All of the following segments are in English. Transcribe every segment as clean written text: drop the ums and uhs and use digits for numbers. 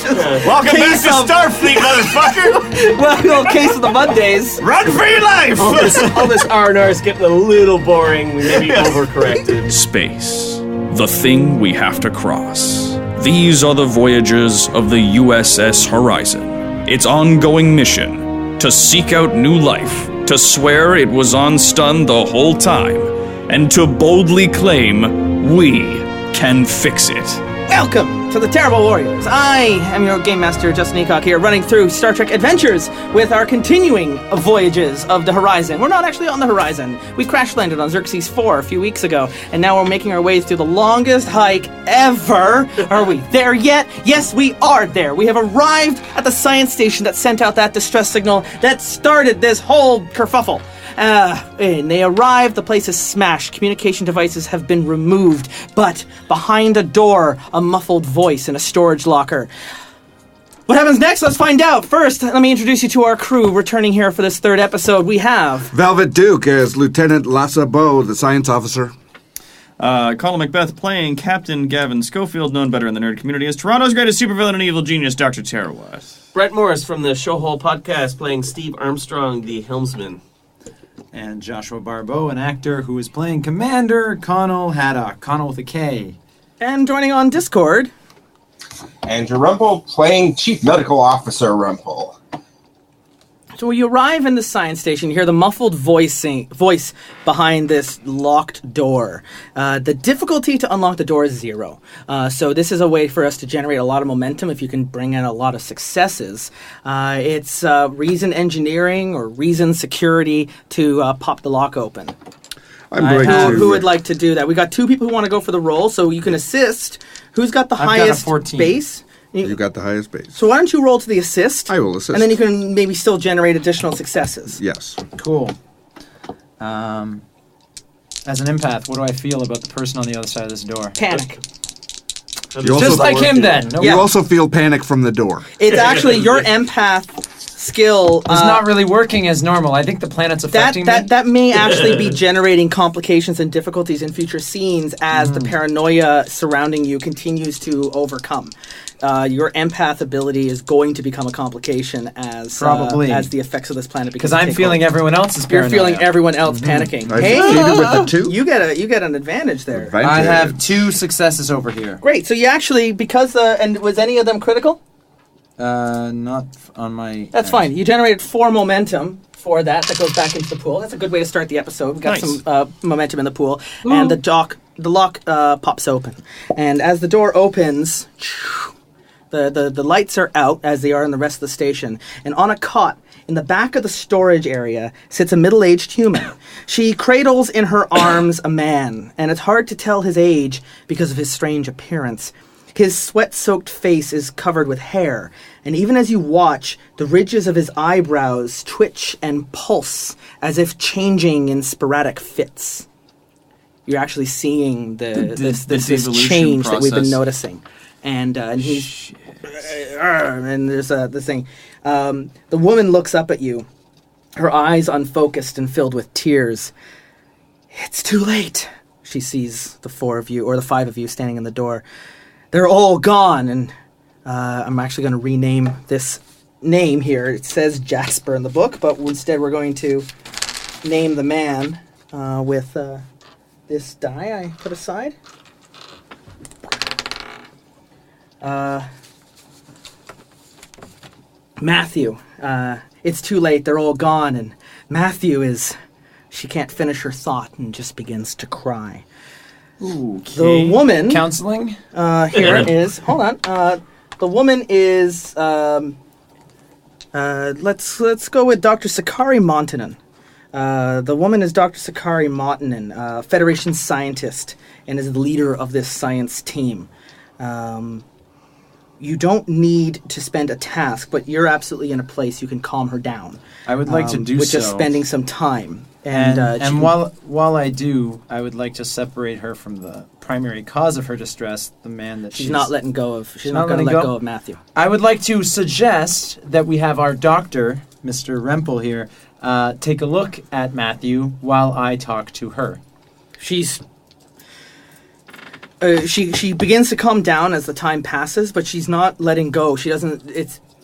Welcome back to Starfleet, motherfucker! Well, case of the Mondays. Run for your life! All this R&R is getting a little boring. We may be overcorrected. Space. The thing we have to cross. These are the voyages of the U.S.S. Horizon. Its ongoing mission, to seek out new life, to swear it was on stun the whole time, and to boldly claim we can fix it. Welcome to the Terrible Warriors. I am your Game Master, Justin Ecock, here, running through Star Trek Adventures with our continuing voyages of the Horizon. We're not actually on the Horizon. We crash-landed on Xerxes 4 a few weeks ago, and now we're making our way through the longest hike ever. Are we there yet? Yes, we are there. We have arrived at the science station that sent out that distress signal that started this whole kerfuffle. And they arrived, the place is smashed, communication devices have been removed, but behind a door, a muffled voice in a storage locker. What happens next? Let's find out. First, let me introduce you to our crew returning here for this third episode. We have... Velvet Duke as Lieutenant Barbeau, the science officer. Conal MacBeth playing Captain Gavin Schofield, known better in the nerd community as Toronto's greatest supervillain and evil genius, Dr. Tarawat. Brent Morris from the Showhole Podcast playing Steve Armstrong, the helmsman. And Joshua Barbeau, an actor who is playing Commander Conal Haddock, Conal with a K. And joining on Discord... Andrew Rumpel playing Chief Medical Officer Rumpel. So when you arrive in the science station, you hear the muffled voice behind this locked door. The difficulty to unlock the door is 0. So this is a way for us to generate a lot of momentum if you can bring in a lot of successes. It's reason engineering or reason security to pop the lock open. Who would like to do that? We got 2 people who want to go for the roll, so you can assist. Who's got the highest base? You got the highest base. So why don't you roll to the assist? I will assist. And then you can maybe still generate additional successes. Yes. Cool. As an empath, what do I feel about the person on the other side of this door? Panic. Just like him then. You also feel panic from the door. It's actually your empath skill is not really working as normal. I think the planet's affecting me. That may actually be generating complications and difficulties in future scenes as the paranoia surrounding you continues to overcome. Your empath ability is going to become a complication as the effects of this planet. Because I'm feeling everyone else's paranoia. You're feeling everyone else panicking. Hey, with the 2? You get an advantage there. I have 2 successes over here. Great. So you actually, because and was any of them critical? Not on my... That's fine. You generated 4 momentum for that goes back into the pool. That's a good way to start the episode. We've got some momentum in the pool. Ooh. And the lock pops open. And as the door opens, the lights are out, as they are in the rest of the station. And on a cot in the back of the storage area sits a middle-aged human. She cradles in her arms a man, and it's hard to tell his age because of his strange appearance. His sweat-soaked face is covered with hair, and even as you watch, the ridges of his eyebrows twitch and pulse as if changing in sporadic fits. You're actually seeing this change process that we've been noticing. And he's... And there's this thing. The woman looks up at you, her eyes unfocused and filled with tears. It's too late. She sees the 4 of you, or the 5 of you, standing in the door. They're all gone, and I'm actually going to rename this name here. It says Jasper in the book, but instead we're going to name the man with this die I put aside. Matthew. It's too late. They're all gone, and Matthew is... She can't finish her thought and just begins to cry. Okay. The woman... Counseling? Here it is. Hold on. The woman is... let's go with Dr. Sakari Montanen. The woman is Dr. Sakari Montanen, Federation scientist, and is the leader of this science team. You don't need to spend a task, but you're absolutely in a place you can calm her down. I would like to do with so. just spending some time. And while I do, I would like to separate her from the primary cause of her distress, the man that she's not letting go of. She's not going to let go of Matthew. I would like to suggest that we have our doctor, Mr. Rempel here, take a look at Matthew while I talk to her. She's... She begins to calm down as the time passes, but she's not letting go. She doesn't.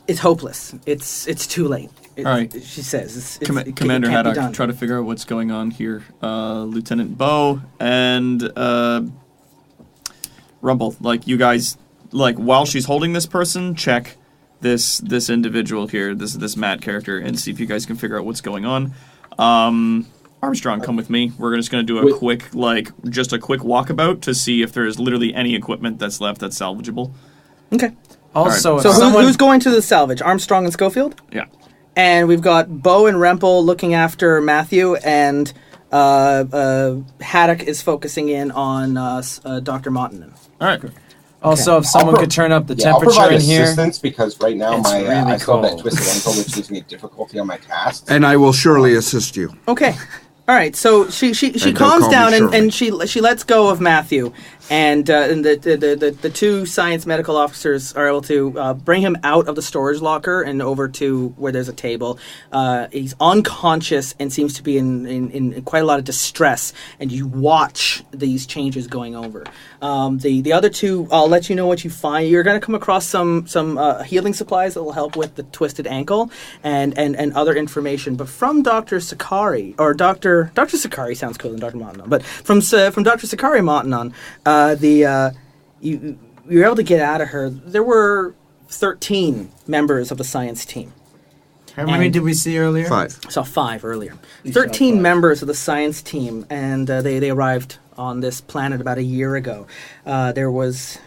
It's hopeless. It's too late. All right. She says. Commander it can't be Haddock, done. try to figure out what's going on here. Lieutenant Bow and Rumble, like you guys, like while she's holding this person, check this individual here, this Matt character, and see if you guys can figure out what's going on. Armstrong, come with me. We're just going to do a quick walkabout to see if there's literally any equipment that's left that's salvageable. Okay. Also, So who's going to the salvage? Armstrong and Schofield? Yeah. And we've got Bo and Rempel looking after Matthew, and Haddock is focusing in on Dr. Montanen. All right. Also, if someone could turn up the I'll temperature provide in here. assistance because right now It's really I still have that cold. twisted ankle, which gives me difficulty on my tasks. And I will surely assist you. Okay. All right. So she And don't calms call me down Shirley. and she lets go of Matthew, and the two science medical officers are able to bring him out of the storage locker and over to where there's a table. He's unconscious and seems to be in quite a lot of distress, and you watch these changes going over. The other two, I'll let you know what you find. You're going to come across some healing supplies that will help with the twisted ankle and other information. But from Dr. Sakari, or Dr. Sakari sounds cooler than Dr. Montanon, but from Dr. Sakari Montanon, you were able to get out of her. There were 13 members of the science team. How many did we see earlier? 5. I saw 5 earlier. 13 members of the science team, and they arrived on this planet about a year ago. There was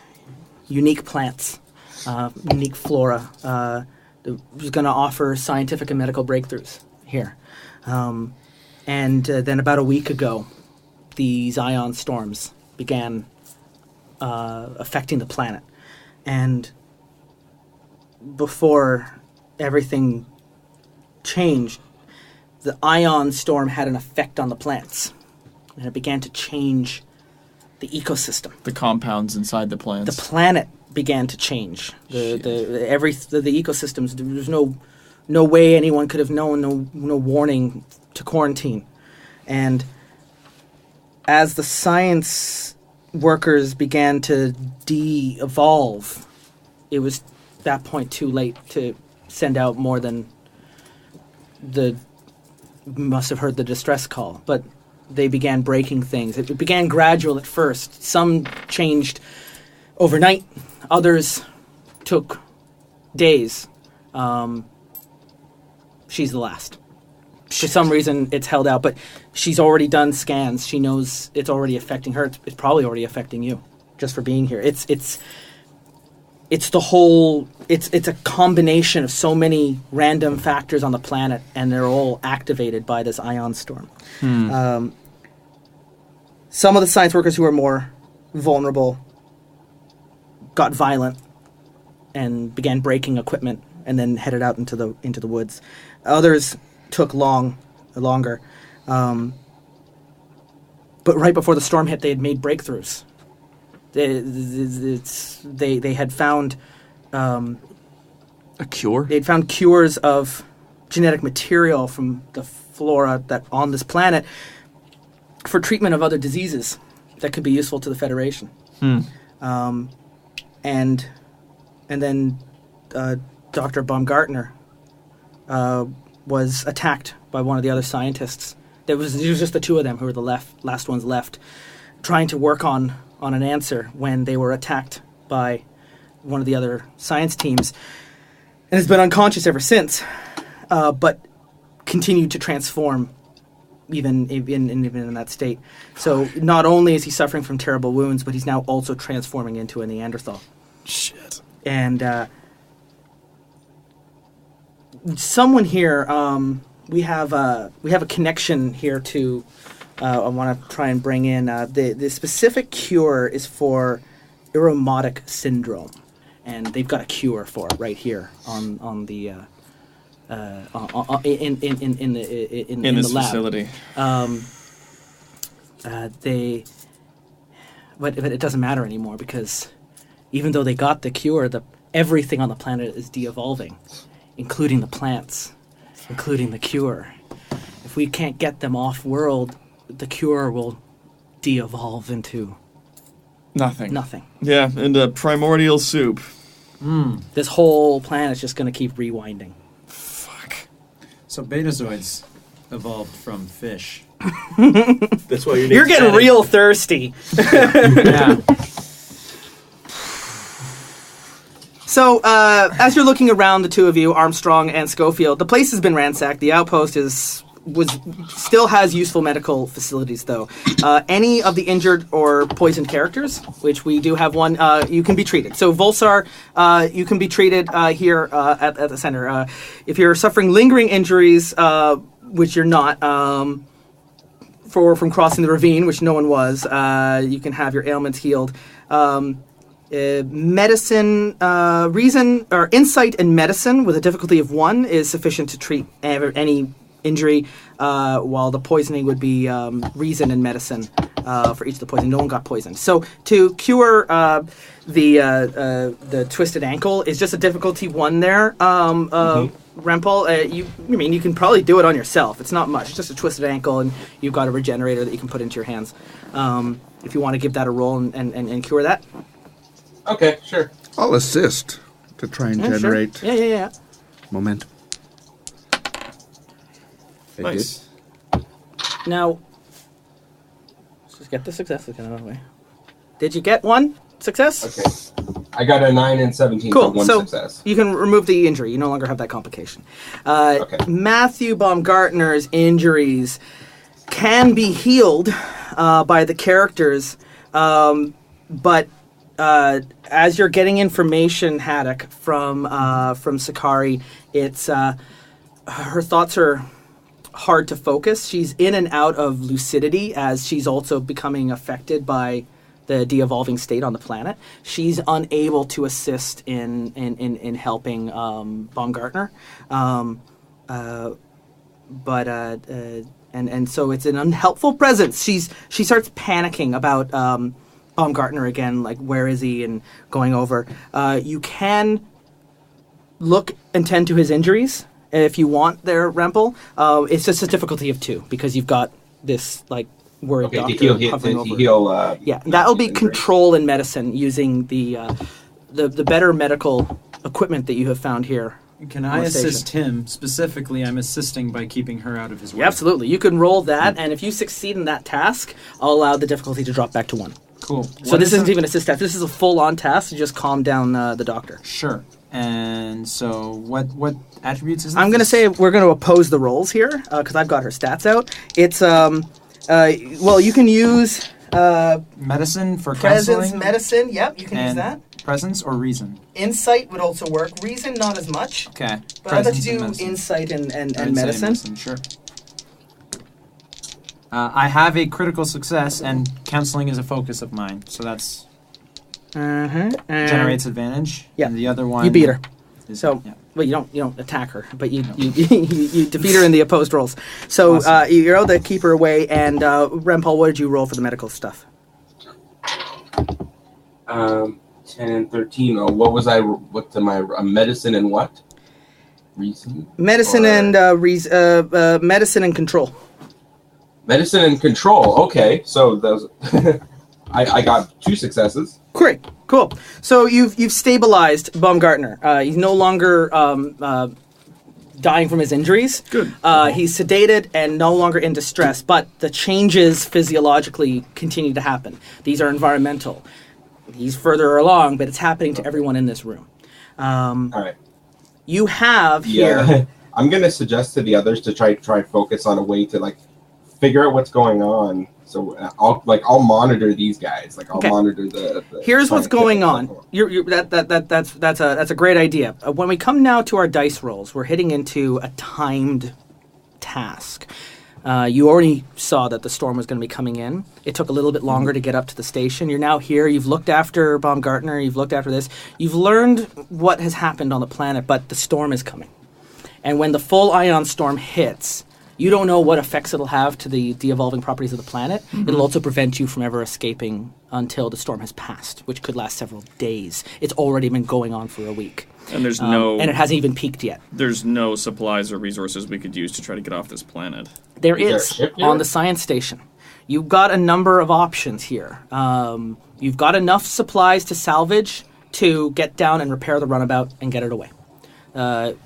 unique plants, unique flora. That was going to offer scientific and medical breakthroughs here. And then about a week ago, these ion storms began affecting the planet. And before everything changed, the ion storm had an effect on the plants. And it began to change the ecosystem. The compounds inside the plants. The planet began to change. The ecosystems. There was no way anyone could have known. No warning to quarantine. And as the science workers began to de-evolve, it was at that point too late to send out more than must have heard the distress call, but they began breaking things. It began gradual at first. Some changed overnight. Others took days. She's the last. For some reason, it's held out, but she's already done scans. She knows it's already affecting her. It's probably already affecting you, just for being here. It's the whole. It's a combination of so many random factors on the planet, and they're all activated by this ion storm. Some of the science workers who are more vulnerable got violent and began breaking equipment, and then headed out into the woods. Others took longer. But right before the storm hit, they had made breakthroughs. They had found a cure? They had found cures of genetic material from the flora that on this planet for treatment of other diseases that could be useful to the Federation. And then Dr. Baumgartner was attacked by one of the other scientists. It was just the two of them who were the last ones left, trying to work on an answer when they were attacked by one of the other science teams, and has been unconscious ever since, but continued to transform even in that state. So not only is he suffering from terrible wounds, but he's now also transforming into a Neanderthal. Shit. And someone here, we have a connection here to. I want to try and bring in the specific cure is for Iromotic syndrome, and they've got a cure for it right here on the in this the lab. facility. But it doesn't matter anymore because even though they got the cure, everything on the planet is de-evolving, including the plants, including the cure. If we can't get them off-world, the cure will de-evolve into Nothing. Nothing. Yeah, and primordial soup. This whole planet's just going to keep rewinding. Fuck. So Betazoids evolved from fish. That's why You're getting real thirsty. Yeah. So, as you're looking around, the two of you, Armstrong and Schofield, the place has been ransacked. The outpost still has useful medical facilities, though. Any of the injured or poisoned characters, which we do have one, you can be treated. So, Volsar, you can be treated here at the center. If you're suffering lingering injuries, which you're not, from crossing the ravine, which no one was, you can have your ailments healed. Medicine, reason, or insight and medicine with a difficulty of 1 is sufficient to treat any injury, while the poisoning would be reason and medicine for each of the poisoning. No one got poisoned. So to cure the twisted ankle is just a difficulty 1 there. Rempel, you can probably do it on yourself. It's not much. It's just a twisted ankle, and you've got a regenerator that you can put into your hands. If you want to give that a roll and cure that. Okay, sure. I'll assist to try and generate Yeah. momentum. Nice. Now, let's just get the successes out of the way. Did you get 1 success? Okay. I got a 9 and 17, Cool. so 1 So success. you can remove the injury. You no longer have that complication. Okay. Matthew Baumgartner's injuries can be healed by the characters, but as you're getting information, Haddock, from Sakari, it's her thoughts are hard to focus. She's in and out of lucidity as she's also becoming affected by the de-evolving state on the planet. She's unable to assist in helping Baumgartner, and so it's an unhelpful presence. She starts panicking about Baumgartner again, like where is he, and going over. You can look and tend to his injuries if you want there, Rempel. It's just a difficulty of 2 because you've got this like word doctor hovering over. Yeah, that'll be control and medicine using the better medical equipment that you have found here. Can I assist him? Specifically, I'm assisting by keeping her out of his way. Yeah, absolutely. You can roll that, and if you succeed in that task, I'll allow the difficulty to drop back to 1. Cool. So this isn't even a assist task. This is a full-on task to just calm down the doctor. Sure. And so what attributes is this? I'm going to say we're going to oppose the rolls here because I've got her stats out. It's, well, you can use... medicine for presence, counseling? medicine, yep, you can use that. Presence or reason? Insight would also work. Reason, not as much. Okay. But I'd like to do insight and medicine. Sure. I have a critical success, and counseling is a focus of mine, so that's generates advantage. Yeah. And the other one, you beat her. So, well, you don't attack her, but you defeat her in the opposed rolls. So awesome. You're able to keep her away. And Rempel, what did you roll for the medical stuff? 10 and 13. Oh, what was I? What's my medicine and what? Reason. Medicine and medicine and control. Medicine and control. Okay, so those. I got 2 successes. Great, cool. So you've stabilized Baumgartner. He's no longer dying from his injuries. Good. He's sedated and no longer in distress, but the changes physiologically continue to happen. These are environmental. He's further along, but it's happening to everyone in this room. All right. You have here. I'm gonna suggest to the others to try focus on a way to like figure out what's going on. So I'll monitor these guys. Like I'll monitor the Here's what's going on. That's a great idea. When we come now to our dice rolls, we're hitting into a timed task. You already saw that the storm was going to be coming in. It took a little bit longer to get up to the station. You're now here. You've looked after Baumgartner. You've looked after this. You've learned what has happened on the planet, but the storm is coming. And when the full ion storm hits, you don't know what effects it'll have to the de-evolving properties of the planet. Mm-hmm. It'll also prevent you from ever escaping until the storm has passed, which could last several days. It's already been going on for a week. And there's and it hasn't even peaked yet. There's no supplies or resources we could use to try to get off this planet. There is on the science station. you've got a number of options here. You've got enough supplies to salvage to get down and repair the runabout and get it away.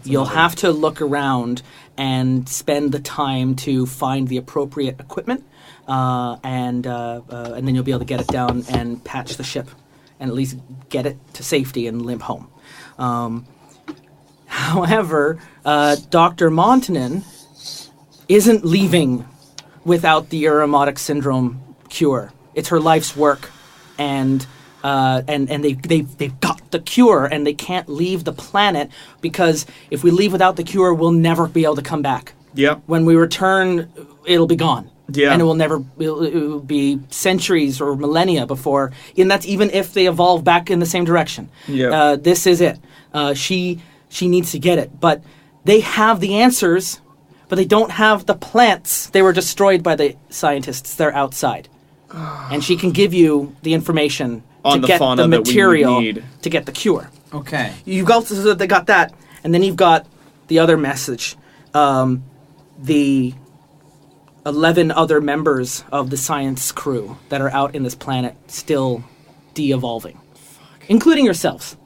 You'll have to look around and spend the time to find the appropriate equipment, and then you'll be able to get it down and patch the ship and at least get it to safety and limp home. However, Dr. Montanen isn't leaving without the Uramotic syndrome cure. It's her life's work, and they've got the cure, and they can't leave the planet because if we leave without the cure, we'll never be able to come back. Yeah. When we return, it'll be gone. Yeah. And it will be centuries or millennia before, and that's even if they evolve back in the same direction. Yeah. This is it. She needs to get it, but they have the answers, but they don't have the plants. They were destroyed by the scientists. They're outside. And she can give you the information on to get fauna the material that we would need. to get the cure. Okay. You've got so they got that, and then you've got the other message. The 11 other members of the science crew that are out in this planet still de-evolving, including yourselves.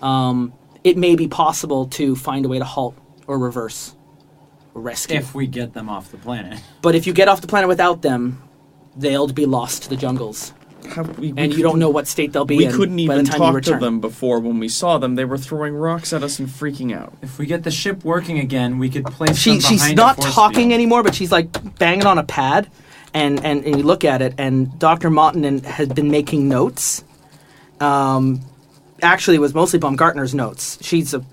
It may be possible to find a way to halt or reverse or rescue. If we get them off the planet. But if you get off the planet without them, they'll be lost to the jungles. And you don't know what state they'll be in. We couldn't by the even time you talk return. to them before when we saw them. They were throwing rocks at us and freaking out. If we get the ship working again, we could place them She's behind not a force talking field. anymore, but she's like banging on a pad, and you look at it, and Dr. Montanen has been making notes. Actually, it was mostly Baumgartner's notes. She's a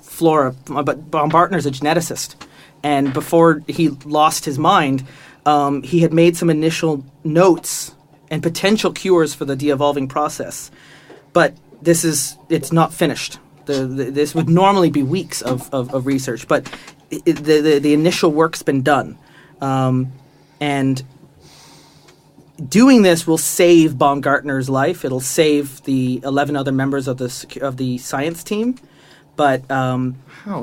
flora, but Baumgartner's a geneticist, and before he lost his mind, he had made some initial notes and potential cures for the de-evolving process. But it's not finished. This would normally be weeks of research, but the initial work's been done. And doing this will save Baumgartner's life. It'll save the 11 other members of the science team. But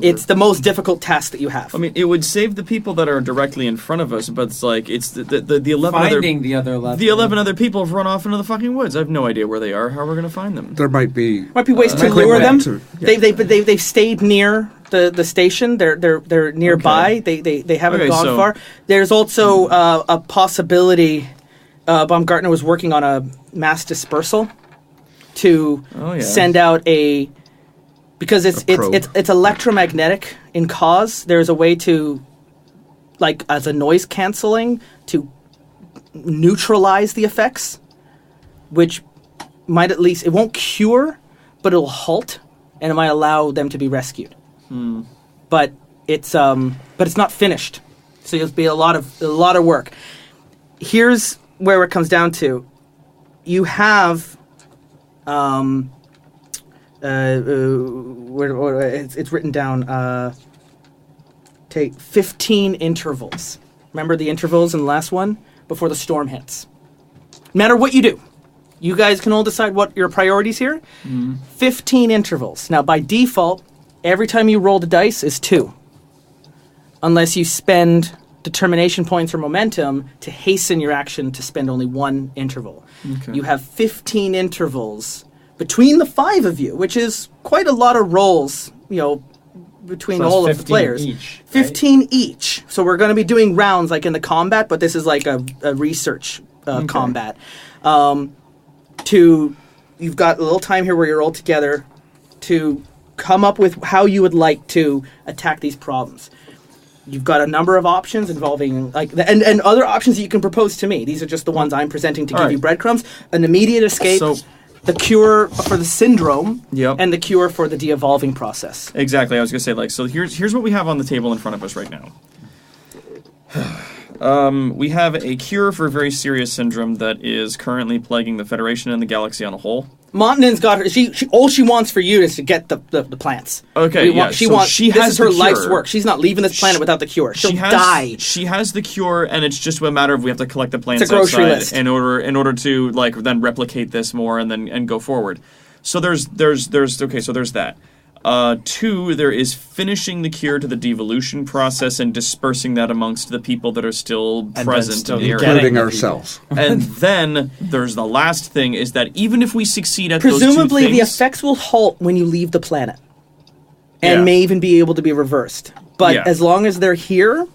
it's the most difficult task that you have. I mean, it would save the people that are directly in front of us, but it's like it's the 11 Finding the other 11. The 11 other people have run off into the fucking woods. I have no idea where they are. How are we going to find them? There might be ways to lure them. Yeah. They've stayed near the station. They're nearby. Okay. They haven't gone far. There's also a possibility. Baumgartner was working on a mass dispersal to send out a. Because it's electromagnetic in cause. There's a way to, like, as a noise canceling, to neutralize the effects, which might at least, it won't cure, but it'll halt, and it might allow them to be rescued. But it's not finished, so it'll be a lot of work. Here's where it comes down to: you have. It's written down. Take 15 intervals. Remember the intervals in the last one? Before the storm hits. No matter what you do, you guys can all decide what your priorities here. 15 intervals. Now, by default, every time you roll the dice is 2. Unless you spend determination points or momentum to hasten your action to spend only 1 interval. Okay. You have 15 intervals between the 5 of you, which is quite a lot of rolls, between all of the players. 15 each. So we're going to be doing rounds like in the combat, but this is like a research combat. You've got a little time here where you're all together to come up with how you would like to attack these problems. You've got a number of options involving and other options that you can propose to me. These are just the ones I'm presenting to give you breadcrumbs. An immediate escape. The cure for the syndrome, and the cure for the de-evolving process. Exactly. I was going to say, here's what we have on the table in front of us right now. We have a cure for a very serious syndrome that is currently plaguing the Federation and the galaxy on a whole. Montanen's got her. She all she wants for you is to get the plants. Okay, She has her life's work. She's not leaving this planet without the cure. She'll die. She has the cure, and it's just a matter of we have to collect the plants it's a grocery outside list. in order to then replicate this more and go forward. So there's that. 2, there is finishing the cure to the devolution process and dispersing that amongst the people that are still present in the area. Including ourselves. And then there's the last thing, is that even if we succeed at those two Presumably, things... the effects will halt when you leave the planet. And may even be able to be reversed. But as long as they're here...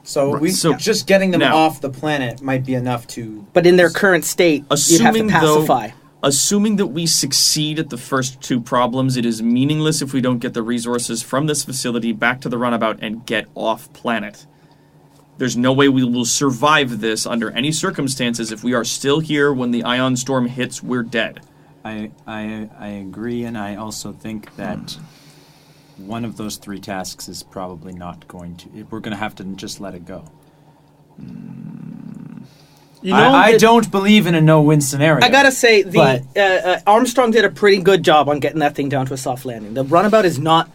So just getting them off the planet might be enough to... But in their current state, you have to pacify. Assuming that we succeed at the first 2 problems, it is meaningless if we don't get the resources from this facility back to the runabout and get off planet. There's no way we will survive this under any circumstances. If we are still here when the ion storm hits, we're dead. I agree, and I also think that one of those 3 tasks is probably not going to... We're going to have to just let it go. You know, I don't believe in a no-win scenario. I gotta say, Armstrong did a pretty good job on getting that thing down to a soft landing. The runabout is not...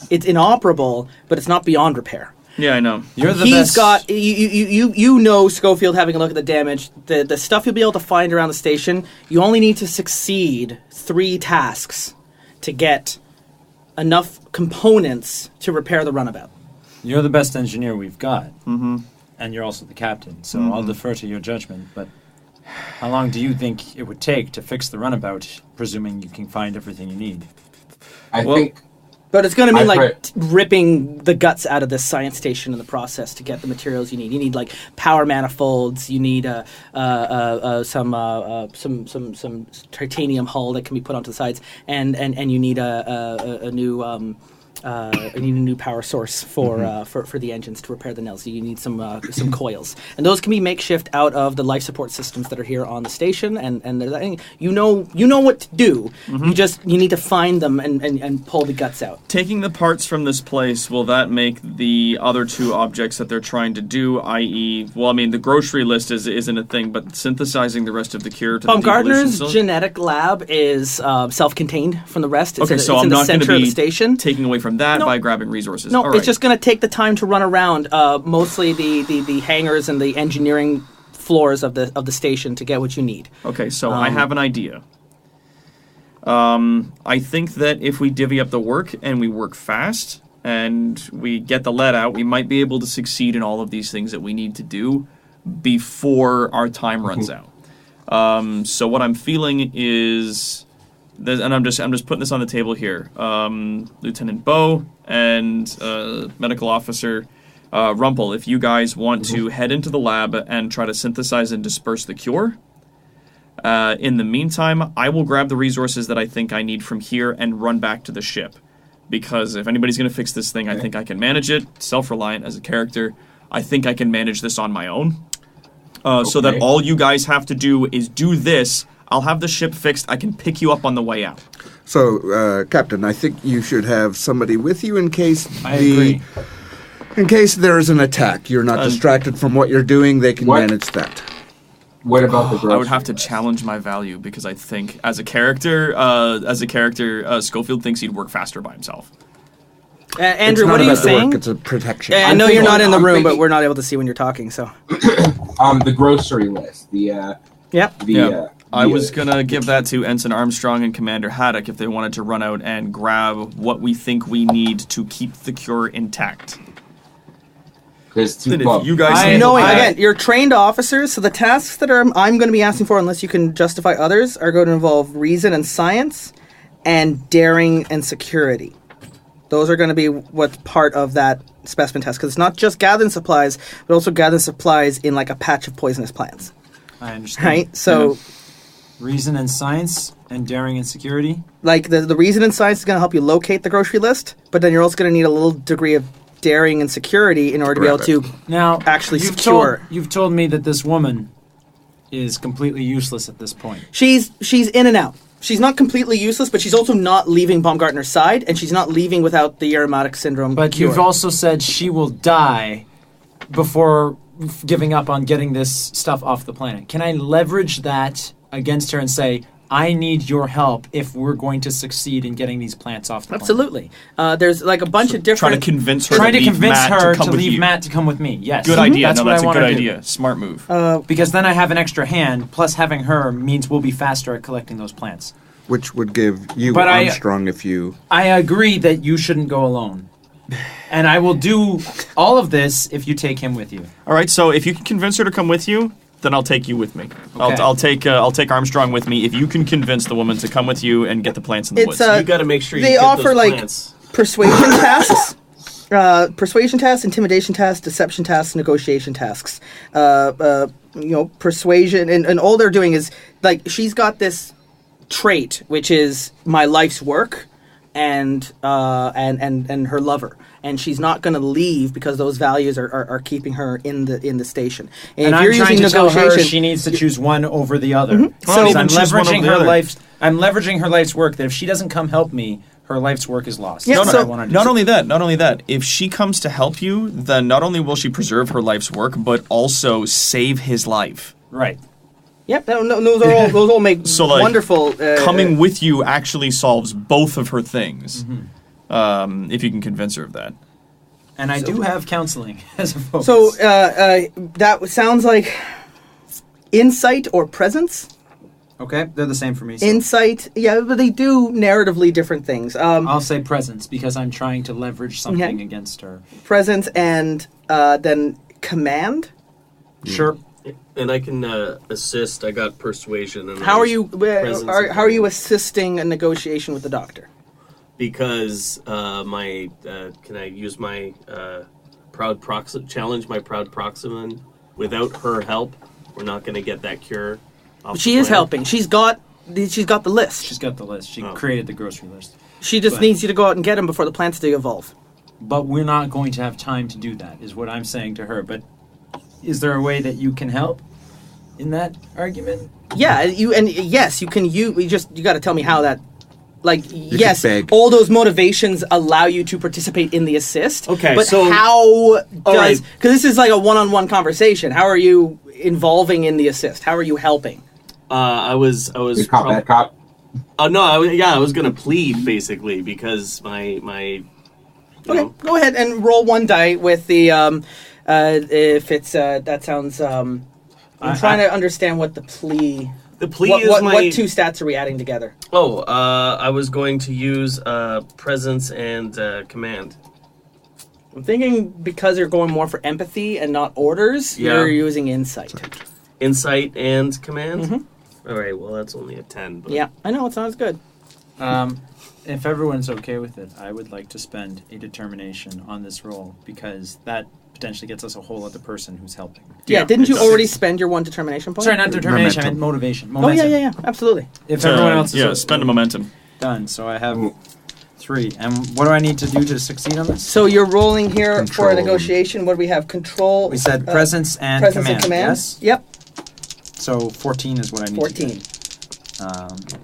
It's inoperable, but it's not beyond repair. Yeah, I know. You're the best. Got... You know, Schofield, having a look at the damage, the stuff you'll be able to find around the station, you only need to succeed 3 tasks to get enough components to repair the runabout. You're the best engineer we've got. Mm-hmm. And you're also the captain, so I'll defer to your judgment. But how long do you think it would take to fix the runabout, presuming you can find everything you need? I think... But it's going to mean, ripping the guts out of this science station in the process to get the materials you need. You need, power manifolds. You need some titanium hull that can be put onto the sides. And you need a new... you need a new power source for the engines to repair the nels. You need some coils, and those can be makeshift out of the life support systems that are here on the station. And you know what to do. You need to find them and pull the guts out. Taking the parts from this place, will that make the other 2 objects that they're trying to do, i.e., the grocery list isn't a thing, but synthesizing the rest of the cure to the Gardner's genetic lab is self-contained from the rest. It's I'm in the not going to be station. taking away from that by grabbing resources. No, it's just going to take the time to run around, mostly the hangars and the engineering floors of the station to get what you need. Okay, so I have an idea. I think that if we divvy up the work and we work fast and we get the lead out, we might be able to succeed in all of these things that we need to do before our time runs out. So what I'm feeling is... And I'm just putting this on the table here. Lieutenant Beau and Medical Officer Rumpel, if you guys want to head into the lab and try to synthesize and disperse the cure, in the meantime, I will grab the resources that I think I need from here and run back to the ship. Because if anybody's going to fix this thing, I think I can manage it. Self-reliant as a character, I think I can manage this on my own. So that all you guys have to do is do this. I'll have the ship fixed. I can pick you up on the way out. So, Captain, I think you should have somebody with you in case agree. In case there is an attack. You're not distracted from what you're doing. They can manage that. What about the grocery? I would have to challenge my value because I think, as a character, Schofield thinks he'd work faster by himself. Andrew, what are you saying? It's a protection. I know you're not in the room, but we're not able to see when you're talking. So, the grocery list. I was going to give that to Ensign Armstrong and Commander Haddock if they wanted to run out and grab what we think we need to keep the cure intact. You guys again, you're trained officers, so the tasks that I'm going to be asking for, unless you can justify others, are going to involve reason and science and daring and security. Those are going to be what's part of that specimen test, because it's not just gathering supplies, but also gathering supplies in a patch of poisonous plants. I understand. Right? So... Reason and science and daring and security? The reason and science is going to help you locate the grocery list, but then you're also going to need a little degree of daring and security in order to be able to actually secure. You've told me that this woman is completely useless at this point. She's in and out. She's not completely useless, but she's also not leaving Baumgartner's side, and she's not leaving without the aromatic syndrome But cure. You've also said she will die before giving up on getting this stuff off the planet. Can I leverage that against her and say, I need your help if we're going to succeed in getting these plants off the planet? Absolutely. There's a bunch of different... Trying to convince her to leave Matt to come with me. Yes. Good idea. That's that's what a I good want to idea. Smart move. Because then I have an extra hand, plus having her means we'll be faster at collecting those plants. which would give you But Armstrong if you... I agree that you shouldn't go alone. And I will do all of this if you take him with you. All right, so if you can convince her to come with you, then I'll take you with me. Okay. I'll take Armstrong with me if you can convince the woman to come with you and get the plants in the woods. You got to make sure you they get offer those like plants. persuasion tasks. Persuasion tasks, intimidation tasks, deception tasks, negotiation tasks. Persuasion, and all they're doing is like she's got this trait, which is my life's work, and her lover, and she's not going to leave because those values are keeping her in the station. And if I'm you're trying using to tell her negotiation, she needs to choose one over the other. Mm-hmm. Well, So I'm even choose one leveraging over the her other. life's. I'm leveraging her life's work. That if she doesn't come help me, her life's work is lost. Yeah, That's so- what I want to do. Not only that, if she comes to help you, then not only will she preserve her life's work, but also save his life. Right. Yep, those all make So, like, wonderful. Coming with you actually solves both of her things, if you can convince her of that. And I do have counseling as a focus. So that sounds like insight or presence. Okay, they're the same for me. So Insight, yeah, but they do narratively different things. I'll say presence because I'm trying to leverage something Okay. against her. Presence and then command. Sure. And I can assist. I got persuasion. And How are you? presence and How are you command. assisting a negotiation with the doctor? Because my can I use my challenge my proud proximan? Without her help, we're not going to get that cure. off She the is plan. helping. She's got the list. She's got the list. She Oh. created the grocery list. She just but- needs you to go out and get them before the plants do evolve. But we're not going to have time to do that, is what I'm saying to her. But is there a way that you can help in that argument? Yeah, yes, you can. You got to tell me how that. Like, yes, beg. all those motivations allow you to participate in the assist. Okay, but so- how does? right. Because this is like a one-on-one conversation. How are you involving in the assist? How are you helping? I was Good cop, bad cop. Oh no, I was gonna plead basically because my Okay, go ahead and roll one die with the if it's that sounds. I'm trying to understand what the plea. the plea What, is what, my what two stats are we adding together? I was going to use presence and command. I'm thinking because you're going more for empathy and not orders, Yeah. you're using insight. Insight and command. Mm-hmm. All right, well that's only a 10. But Yeah, I know, it sounds good. If everyone's okay with it, I would like to spend a determination on this roll because that potentially gets us a whole other person who's helping. Yeah, Yeah, didn't you it already does. spend your one determination point? Sorry, not determination. I Momentum. meant motivation. Oh, Momentum. yeah, absolutely. If everyone else is yeah, spend a momentum. done, so I have 3. And what do I need to do to succeed on this? So you're rolling here for a Control. negotiation. What do we have? Control. We said presence and presence command. and command. Yes. Yep. So 14 is what I need. 14. To get.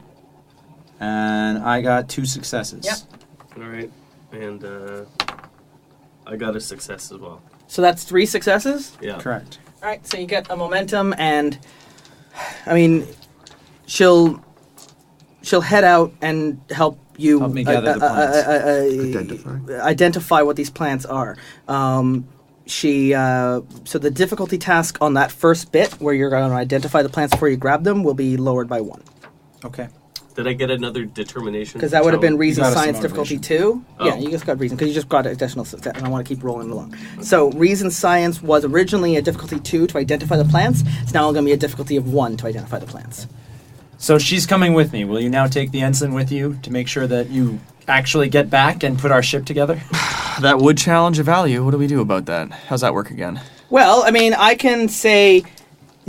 And I got 2 successes. Yep. all right, and I got a success as well. So that's 3 successes. Yeah, Correct. All right. So you get a momentum, and I mean, she'll head out and help you Help me gather the plants. identify what these plants are. So the difficulty task on that first bit, where you're going to identify the plants before you grab them, will be lowered by 1. Okay. Did I get another determination? Because that would have been reason, got us science, some difficulty motivation. 2. Yeah, Oh. you just got reason, because you just got additional success, and I want to keep rolling along. So reason, science was originally a difficulty 2 to identify the plants. It's now going to be a difficulty of 1 to identify the plants. So she's coming with me. Will you now take the ensign with you to make sure that you actually get back and put our ship together? That would challenge a value. What do we do about that? How's that work again? Well, I mean, I can say,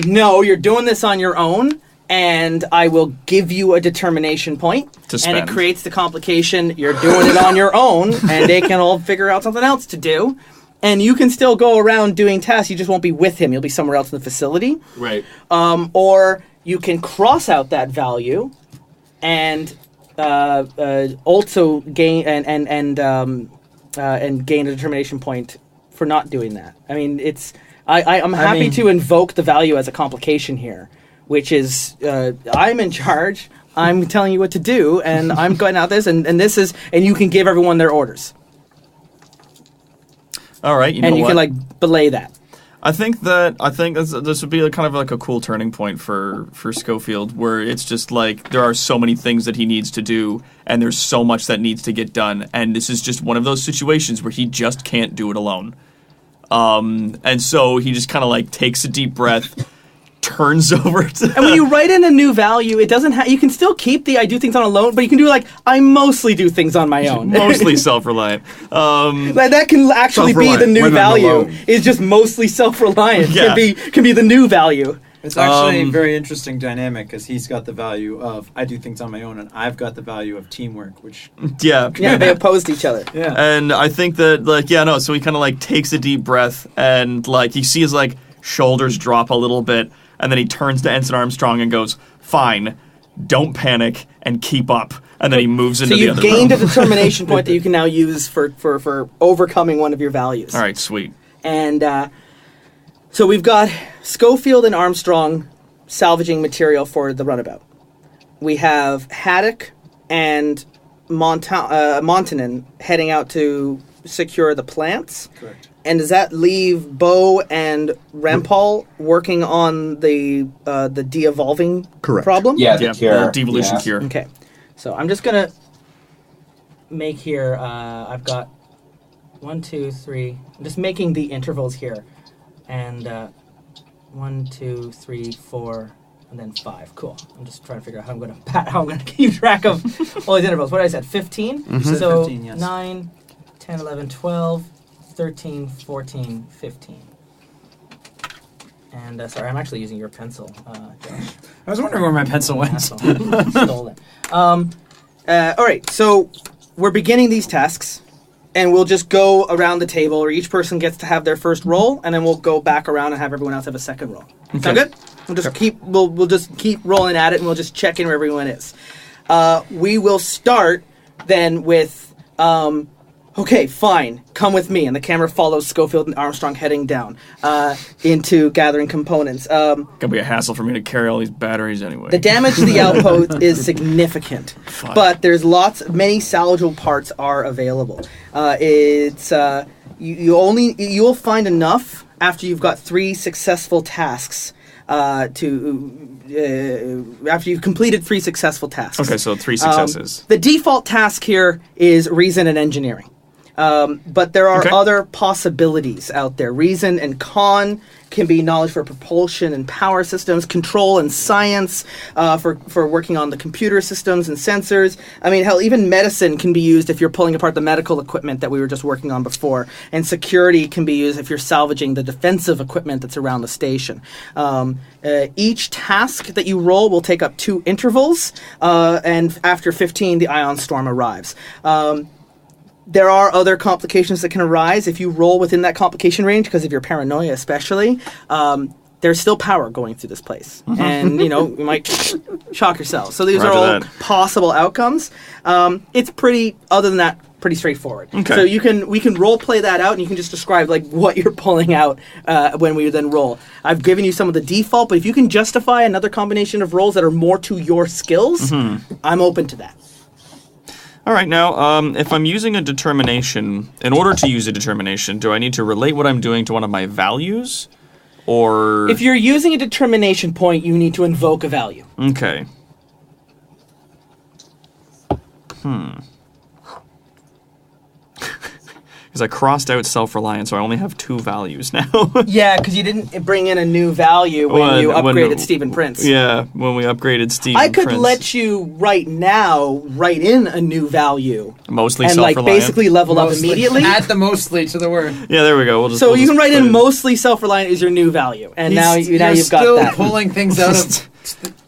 no, you're doing this on your own, and I will give you a determination point. To And it spend. creates the complication. You're doing it on your own, and they can all figure out something else to do. And you can still go around doing tasks. You just won't be with him. You'll be somewhere else in the facility. right. Or you can cross out that value and also gain and gain a determination point for not doing that. I mean, I'm happy mean- to invoke the value as a complication here, which is I'm in charge. I'm telling you what to do, and I'm going out this, and this is, and you can give everyone their orders, All right, you know and you what? can like belay that. I think this would be kind of like a cool turning point for Schofield, where it's just like there are so many things that he needs to do, and there's so much that needs to get done, and this is just one of those situations where he just can't do it alone. And so he just kind of like takes a deep breath, turns over to... And when you write in a new value, it doesn't have... You can still keep the I do things on alone, but you can do like, I mostly do things on my own. Mostly self-reliant. Like that can actually be the new value. It's just mostly self-reliant. Yeah. Can be the new value. It's actually a very interesting dynamic because he's got the value of I do things on my own, and I've got the value of teamwork, which... Yeah, they opposed each other. Yeah. And I think that, like, so he kind of like takes a deep breath, and like you see his like shoulders drop a little bit, and then he turns to Ensign Armstrong and goes, "Fine, don't panic and keep up." And then he moves into the other room. So you've gained a determination point that you can now use for overcoming one of your values. All right, sweet. And so we've got Schofield and Armstrong salvaging material for the runabout. We have Haddock and Montanen heading out to secure the plants. Correct. And does that leave Bo and Rampal working on the de-evolving problem? Yeah, the cure. The devolution cure. Okay. So I'm just going to make here, I've got 1, 2, 3. I'm just making the intervals here. And 1, 2, 3, 4, and then 5. Cool. I'm just trying to figure out how I'm going to keep track of all these intervals. What did I said? 15? Mm-hmm. So 15, yes. 9, 10, 11, 12, 13, 14, 15. And sorry, I'm actually using your pencil, Josh. I was wondering where my pencil went. Stole it. All right, so we're beginning these tasks, and we'll just go around the table, or each person gets to have their first roll, and then we'll go back around and have everyone else have a second roll. Okay. Sound good? We'll just keep rolling at it, and we'll just check in where everyone is. We will start then with, okay, fine, come with me, and the camera follows Schofield and Armstrong heading down into gathering components. Gonna be a hassle for me to carry all these batteries anyway. The damage to the outpost is significant, but there's many salvageable parts are available. You'll find enough after you've got 3 successful tasks after you've completed 3 successful tasks. Okay, so 3 successes. The default task here is reason and engineering. But there are other possibilities out there. Reason and con can be knowledge for propulsion and power systems, control and science for working on the computer systems and sensors. I mean, hell, even medicine can be used if you're pulling apart the medical equipment that we were just working on before. And security can be used if you're salvaging the defensive equipment that's around the station. Each task that you roll will take up 2 intervals, and after 15, the ion storm arrives. There are other complications that can arise if you roll within that complication range because of your paranoia especially. There's still power going through this place. Mm-hmm. And, you might shock yourself. So these are all possible outcomes. It's other than that, pretty straightforward. Okay. So we can role play that out, and you can just describe like what you're pulling out when we then roll. I've given you some of the default, but if you can justify another combination of rolls that are more to your skills, I'm open to that. All right, now, if I'm using a determination, in order to use a determination, do I need to relate what I'm doing to one of my values? Or... If you're using a determination point, you need to invoke a value. Okay. Because I crossed out self-reliance, so I only have 2 values now. Yeah, because you didn't bring in a new value when you upgraded Stephen Prince. Yeah, when we upgraded Stephen Prince. I could let you right now write in a new value. Mostly and self-reliant. And basically level up immediately. Add the mostly to the word. Yeah, there we go. So you can write in mostly self-reliant is your new value. And now you've got that. You're still pulling things out of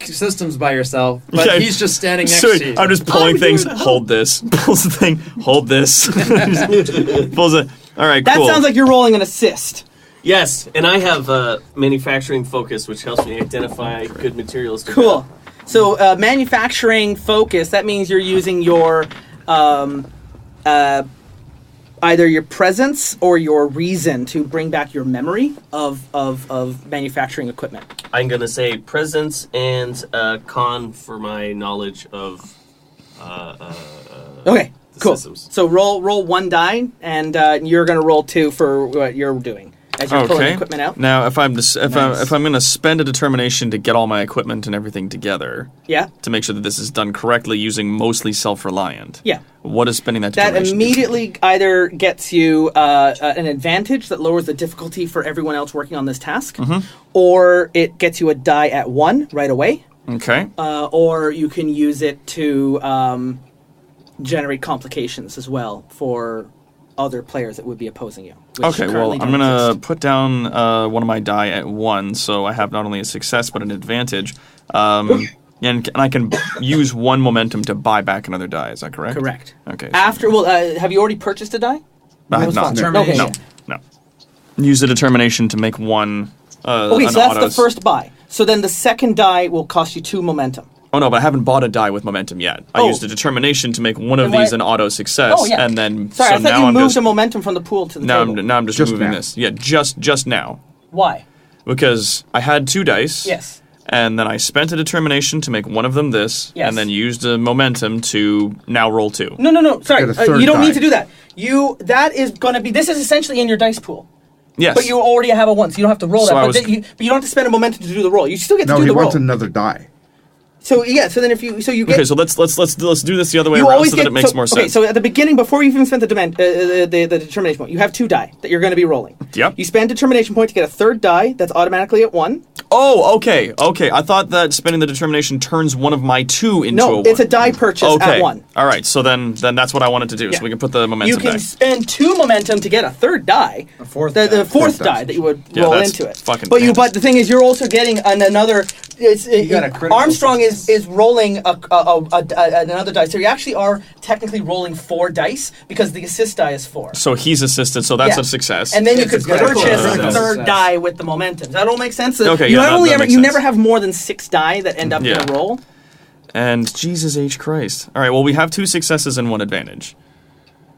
systems by yourself, but he's just standing next to you. I'm just pulling things. Hold this. Pulls the thing. Hold this. Pulls it. All right, that cool. That sounds like you're rolling an assist. Yes, and I have manufacturing focus, which helps me identify good materials. Cool. Build. So manufacturing focus, that means you're using your either your presence or your reason to bring back your memory of manufacturing equipment. I'm going to say presence and con for my knowledge of okay, cool. Systems. So roll 1 die, and you're going to roll 2 for what you're doing. as you're pulling equipment out. Now, if I'm going to spend a determination to get all my equipment and everything together, to make sure that this is done correctly using mostly self-reliant, what is spending that determination? That immediately either gets you an advantage that lowers the difficulty for everyone else working on this task, or it gets you a die at 1 right away. Okay. Or you can use it to generate complications as well for other players that would be opposing you. Okay, well, I'm going to put down one of my die at 1, so I have not only a success but an advantage. And I can use 1 momentum to buy back another die, is that correct? Correct. Okay. Have you already purchased a die? I have not. Okay. No. Use the determination to make 1 okay, so that's the first buy. So then the second die will cost you 2 momentum. Oh, no, but I haven't bought a die with momentum yet. I used a determination to make one of these an auto success, and then... Sorry, I thought you moved a momentum from the pool to the table. Now I'm just moving this. Yeah, just now. Why? Because I had 2 dice. Yes. And then I spent a determination to make one of them this, and then used a momentum to now roll 2. No. Sorry, you don't need to do that. That is going to be... This is essentially in your dice pool. Yes. But you already have a 1, so you don't have to roll that. But you don't have to spend a momentum to do the roll. You still get to do the roll. No, he wants another die. So so then if you get okay, so let's do this the other way around so that it makes more sense. Okay, so at the beginning, before you even spent the determination point, you have 2 die that you're going to be rolling. Yep. You spend determination point to get a 3rd die that's automatically at 1. Oh, okay. I thought that spending the determination turns one of my 2 into a 1. No, it's a die purchase at 1. All right, so then that's what I wanted to do. So we can put the momentum back. You can spend 2 momentum to get a 3rd die. A 4th the 4th die that you would roll into it. Fucking but the thing is, you're also getting another. Armstrong is rolling another die, so you actually are technically rolling 4 dice because the assist die is 4. So he's assisted, so that's a success. And then you could purchase a 3rd die with the momentum. Does that all make sense? Okay, you never have more than 6 die that end up in a roll. And Jesus H. Christ. All right, well, we have 2 successes and 1 advantage.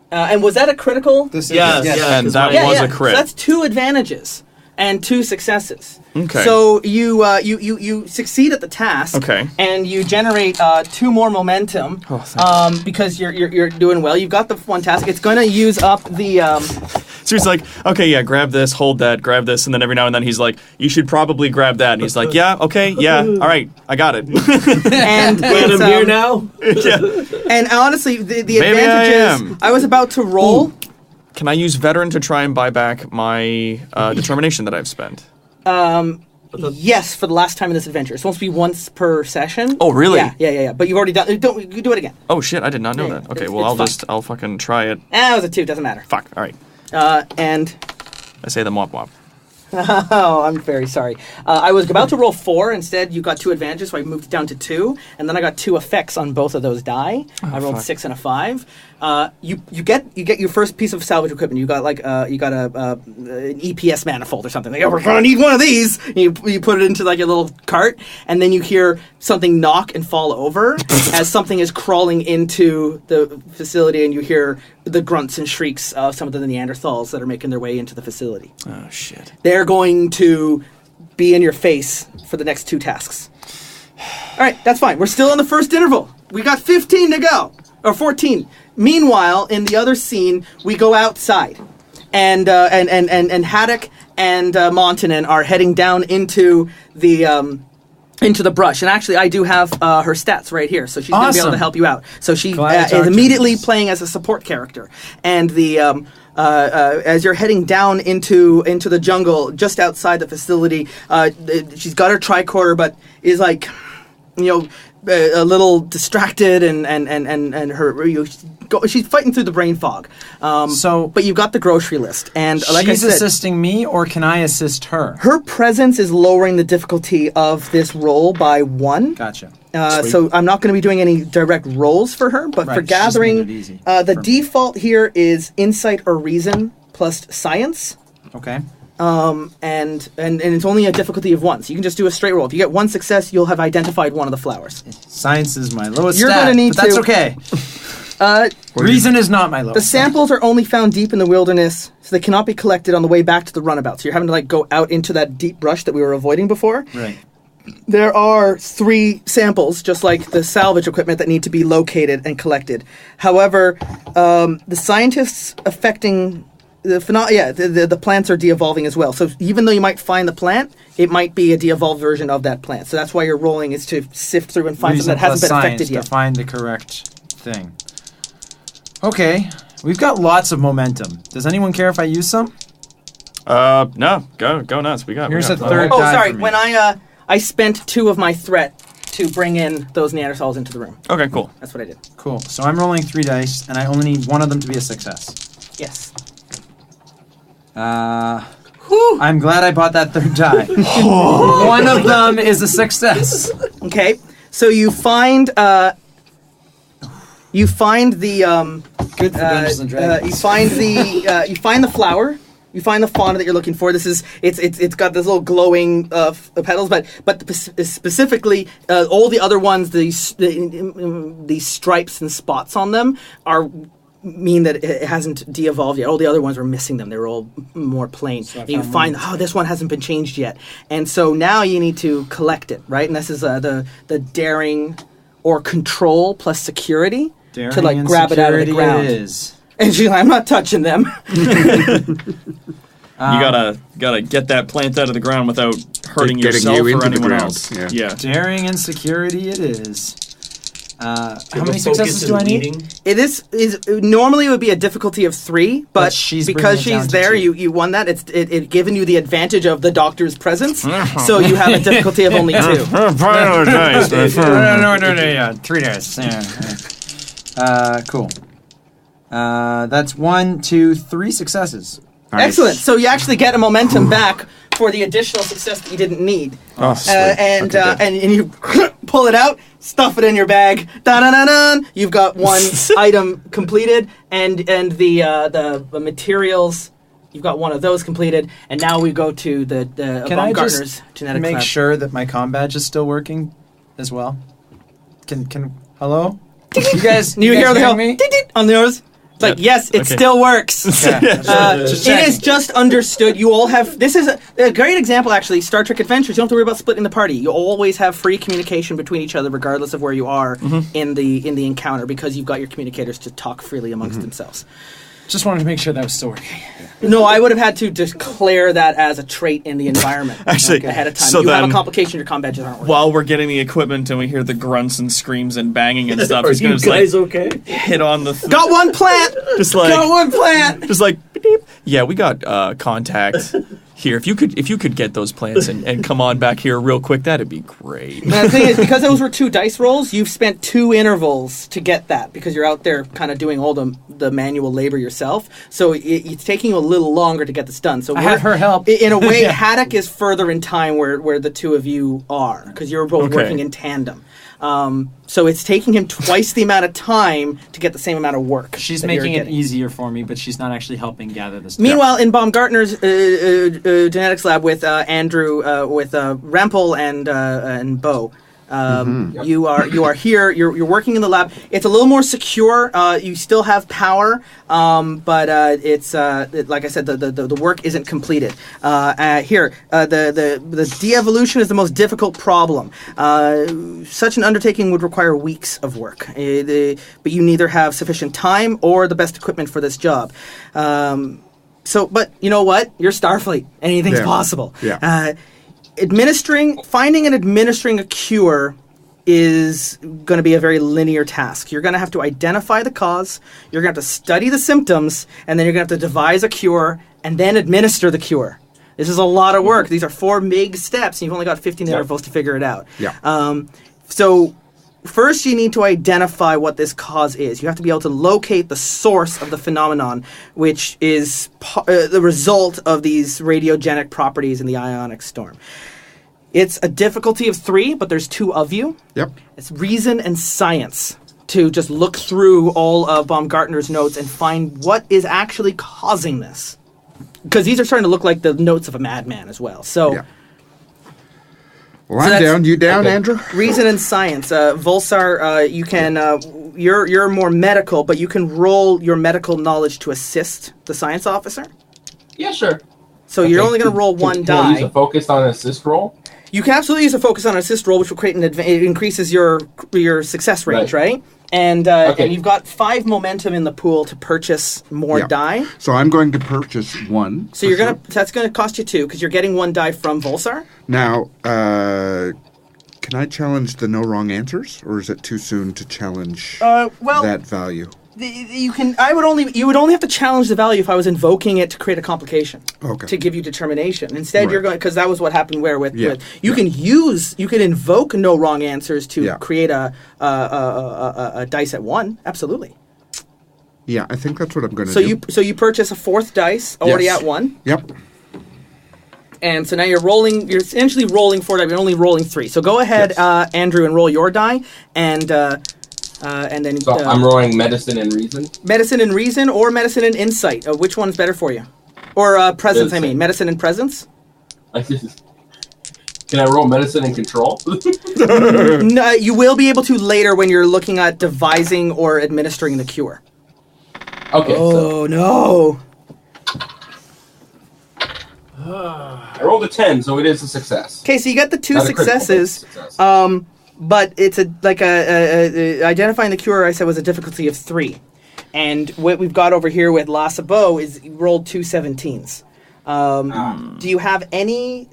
And was that a critical? Yes. And that was a crit. So that's 2 advantages and 2 successes. Okay. So you succeed at the task. Okay. And you generate 2 more momentum. Because you're doing well. You've got the 1 task. It's going to use up the. So he's like, okay, yeah, grab this, hold that, grab this, and then every now and then he's like, you should probably grab that. And he's like, yeah, okay, yeah, all right, I got it. And I'm here now. And honestly, the advantage is I was about to roll. Ooh. Can I use veteran to try and buy back my determination that I've spent? Yes, for the last time in this adventure. It's supposed to be once per session. Oh, really? Yeah. But you've already done. You do it again. Oh shit! I did not know that. Okay, well I'll fucking try it. It was a 2. Doesn't matter. Fuck. All right. And I say the wop wop. Oh, I'm very sorry. I was about to roll 4. Instead, you got 2 advantages, so I moved it down to 2. And then I got 2 effects on both of those die. I rolled 6 and a 5. You get your first piece of salvage equipment. You got an EPS manifold or something. Like, we're gonna need one of these. And you put it into like a little cart, and then you hear something knock and fall over as something is crawling into the facility, and you hear the grunts and shrieks of some of the Neanderthals that are making their way into the facility. Oh shit! They're going to be in your face for the next 2 tasks. All right, that's fine. We're still in the first interval. We got 15 to go, or 14. Meanwhile, in the other scene, we go outside, and Haddock and Montanen are heading down into the brush. And actually, I do have her stats right here, so she's going to be able to help you out. So she is immediately playing as a support character, and as you're heading down into the jungle just outside the facility, she's got her tricorder, but is like, a little distracted, and her she's fighting through the brain fog. But you've got the grocery list, and like I said, she's assisting me, or can I assist her? Her presence is lowering the difficulty of this roll by 1. Gotcha. So I'm not going to be doing any direct rolls for her, but for gathering, the default here is insight or reason plus science. Okay. And it's only a difficulty of 1, so you can just do a straight roll. If you get 1 success, you'll have identified one of the flowers. Science is my lowest You're stat, gonna need but that's okay. Reason is not my lowest. The samples are only found deep in the wilderness, so they cannot be collected on the way back to the runabout. So you're having to go out into that deep brush that we were avoiding before. Right. There are 3 samples, just like the salvage equipment, that need to be located and collected. However, the scientists affecting the plants are de-evolving as well. So even though you might find the plant, it might be a de-evolved version of that plant. So that's why you're rolling is to sift through and find something that hasn't been affected yet. To find the correct thing. Okay, we've got lots of momentum. Does anyone care if I use some? No, go nuts. Here's a third. Oh, sorry. When I spent 2 of my threat to bring in those Neanderthals into the room. Okay, cool. That's what I did. Cool. So I'm rolling 3 dice, and I only need one of them to be a success. Yes. I'm glad I bought that third die. One of them is a success. Okay. So you find the Good for Dungeons and Dragons. you find the flower. You find the fauna that you're looking for. It's got this little glowing petals, but specifically all the other ones, these stripes and spots on them mean that it hasn't de-evolved yet. All the other ones were missing them. They were all more plain. So you find, this one hasn't been changed yet. And so now you need to collect it, right? And this is the daring or control plus security to grab it out of the ground. It is. And she's like, I'm not touching them. You gotta get that plant out of the ground without hurting yourself or anyone else. Yeah. Daring and security it is. How many successes do I need? It is normally it would be a difficulty of 3, but because she's there, you won that. It given you the advantage of the doctor's presence, so you have a difficulty of only 2. No, 3 dice. Cool. That's 1, 2, 3 successes. Nice. Excellent. So you actually get a momentum back for the additional success that you didn't need. Oh, sweet. And you pull it out, stuff it in your bag. Dun-dun-dun-dun. You've got one item completed, and the materials. You've got one of those completed, and now we go to the Baumgartner's genetic make lab. sure that my comm badge is still working as well? Can hello? You guys hear the me? On yours? It's like, yes, it still works. It is just understood. You all have... This is a great example, actually. Star Trek Adventures. You don't have to worry about splitting the party. You always have free communication between each other, regardless of where you are in the encounter, because you've got your communicators to talk freely amongst themselves. Just wanted to make sure that was still working. No, I would have had to declare that as a trait in the environment ahead of time. So you have a complication, your comm badges aren't working. While we're getting the equipment and we hear the grunts and screams and banging and stuff, Are you guys okay? Hit on the... Got one plant! Got one plant! Just like, beep. Yeah, we got contact here. If you could get those plants and come on back here real quick, that'd be great. And the thing is, because those were 2 dice rolls, you've spent 2 intervals to get that, because you're out there kind of doing all the manual labor yourself. So it's taking you a little longer to get this done. So I have her help. In a way, Haddock is further in time where the 2 of you are, because you're both working in tandem. So it's taking him twice the amount of time to get the same amount of work. She's making it easier for me, but she's not actually helping gather this. Meanwhile, in Baumgartner's genetics lab with Andrew, with Rampel and Beau, you are here. You're working in the lab. It's a little more secure. You still have power, but it's like I said, the work isn't completed. Here, the de-evolution is the most difficult problem. Such an undertaking would require weeks of work, but you neither have sufficient time or the best equipment for this job. But you know what? You're Starfleet. Anything's possible. Yeah. Finding and administering a cure is going to be a very linear task. You're going to have to identify the cause, you're going to have to study the symptoms, and then you're going to have to devise a cure and then administer the cure. This is a lot of work. These are 4 big steps, and you've only got 15 intervals to figure it out. Yeah. So first you need to identify what this cause is. You have to be able to locate the source of the phenomenon, which is the result of these radiogenic properties in the ionic storm. It's a difficulty of 3, but there's 2 of you. Yep. It's reason and science to just look through all of Baumgartner's notes and find what is actually causing this. Because these are starting to look like the notes of a madman as well. So... Yeah. Well, I'm down. You down, Andrew? Reason and science. Volsar, you can. You're more medical, but you can roll your medical knowledge to assist the science officer. Yeah, sure. So you're only going to roll 1 die. Can I use a focus on an assist roll? You can absolutely use a focus on an assist roll, which will create it increases your success range, right? And Okay. and you've got 5 momentum in the pool to purchase more Yeah. die. So I'm going to purchase 1. So you're gonna that's gonna cost you 2 because you're getting 1 die from Volsar. Now, can I challenge the no wrong answers, or is it too soon to challenge Well, that value? you can. You would only have to challenge the value if I was invoking it to create a complication. Okay. To give you determination. Instead, you're Right. going because that was what happened. With Yeah. you can invoke no wrong answers to Yeah. create a dice at 1. Absolutely. Yeah, I think that's what I'm going to So do. you purchase a 4th dice already Yes. at 1. Yep. And so now you're rolling. You're essentially rolling 4 die. You're only rolling 3. So go ahead, Yes. Andrew, and roll your die, and then. So I'm rolling medicine and reason. Medicine and reason, or medicine and insight. Which one's better for you? Or presence? I mean, medicine and presence. Can I roll medicine and control? No, you will be able to later when you're looking at devising or administering the cure. Okay. Oh no! I rolled a 10, so it is a success. Okay, so you got the 2 Not a critical, but successes. it's a success. But it's identifying the cure. I said was a difficulty of 3, and what we've got over here with La Sabot is you rolled 2 17s. Do you have any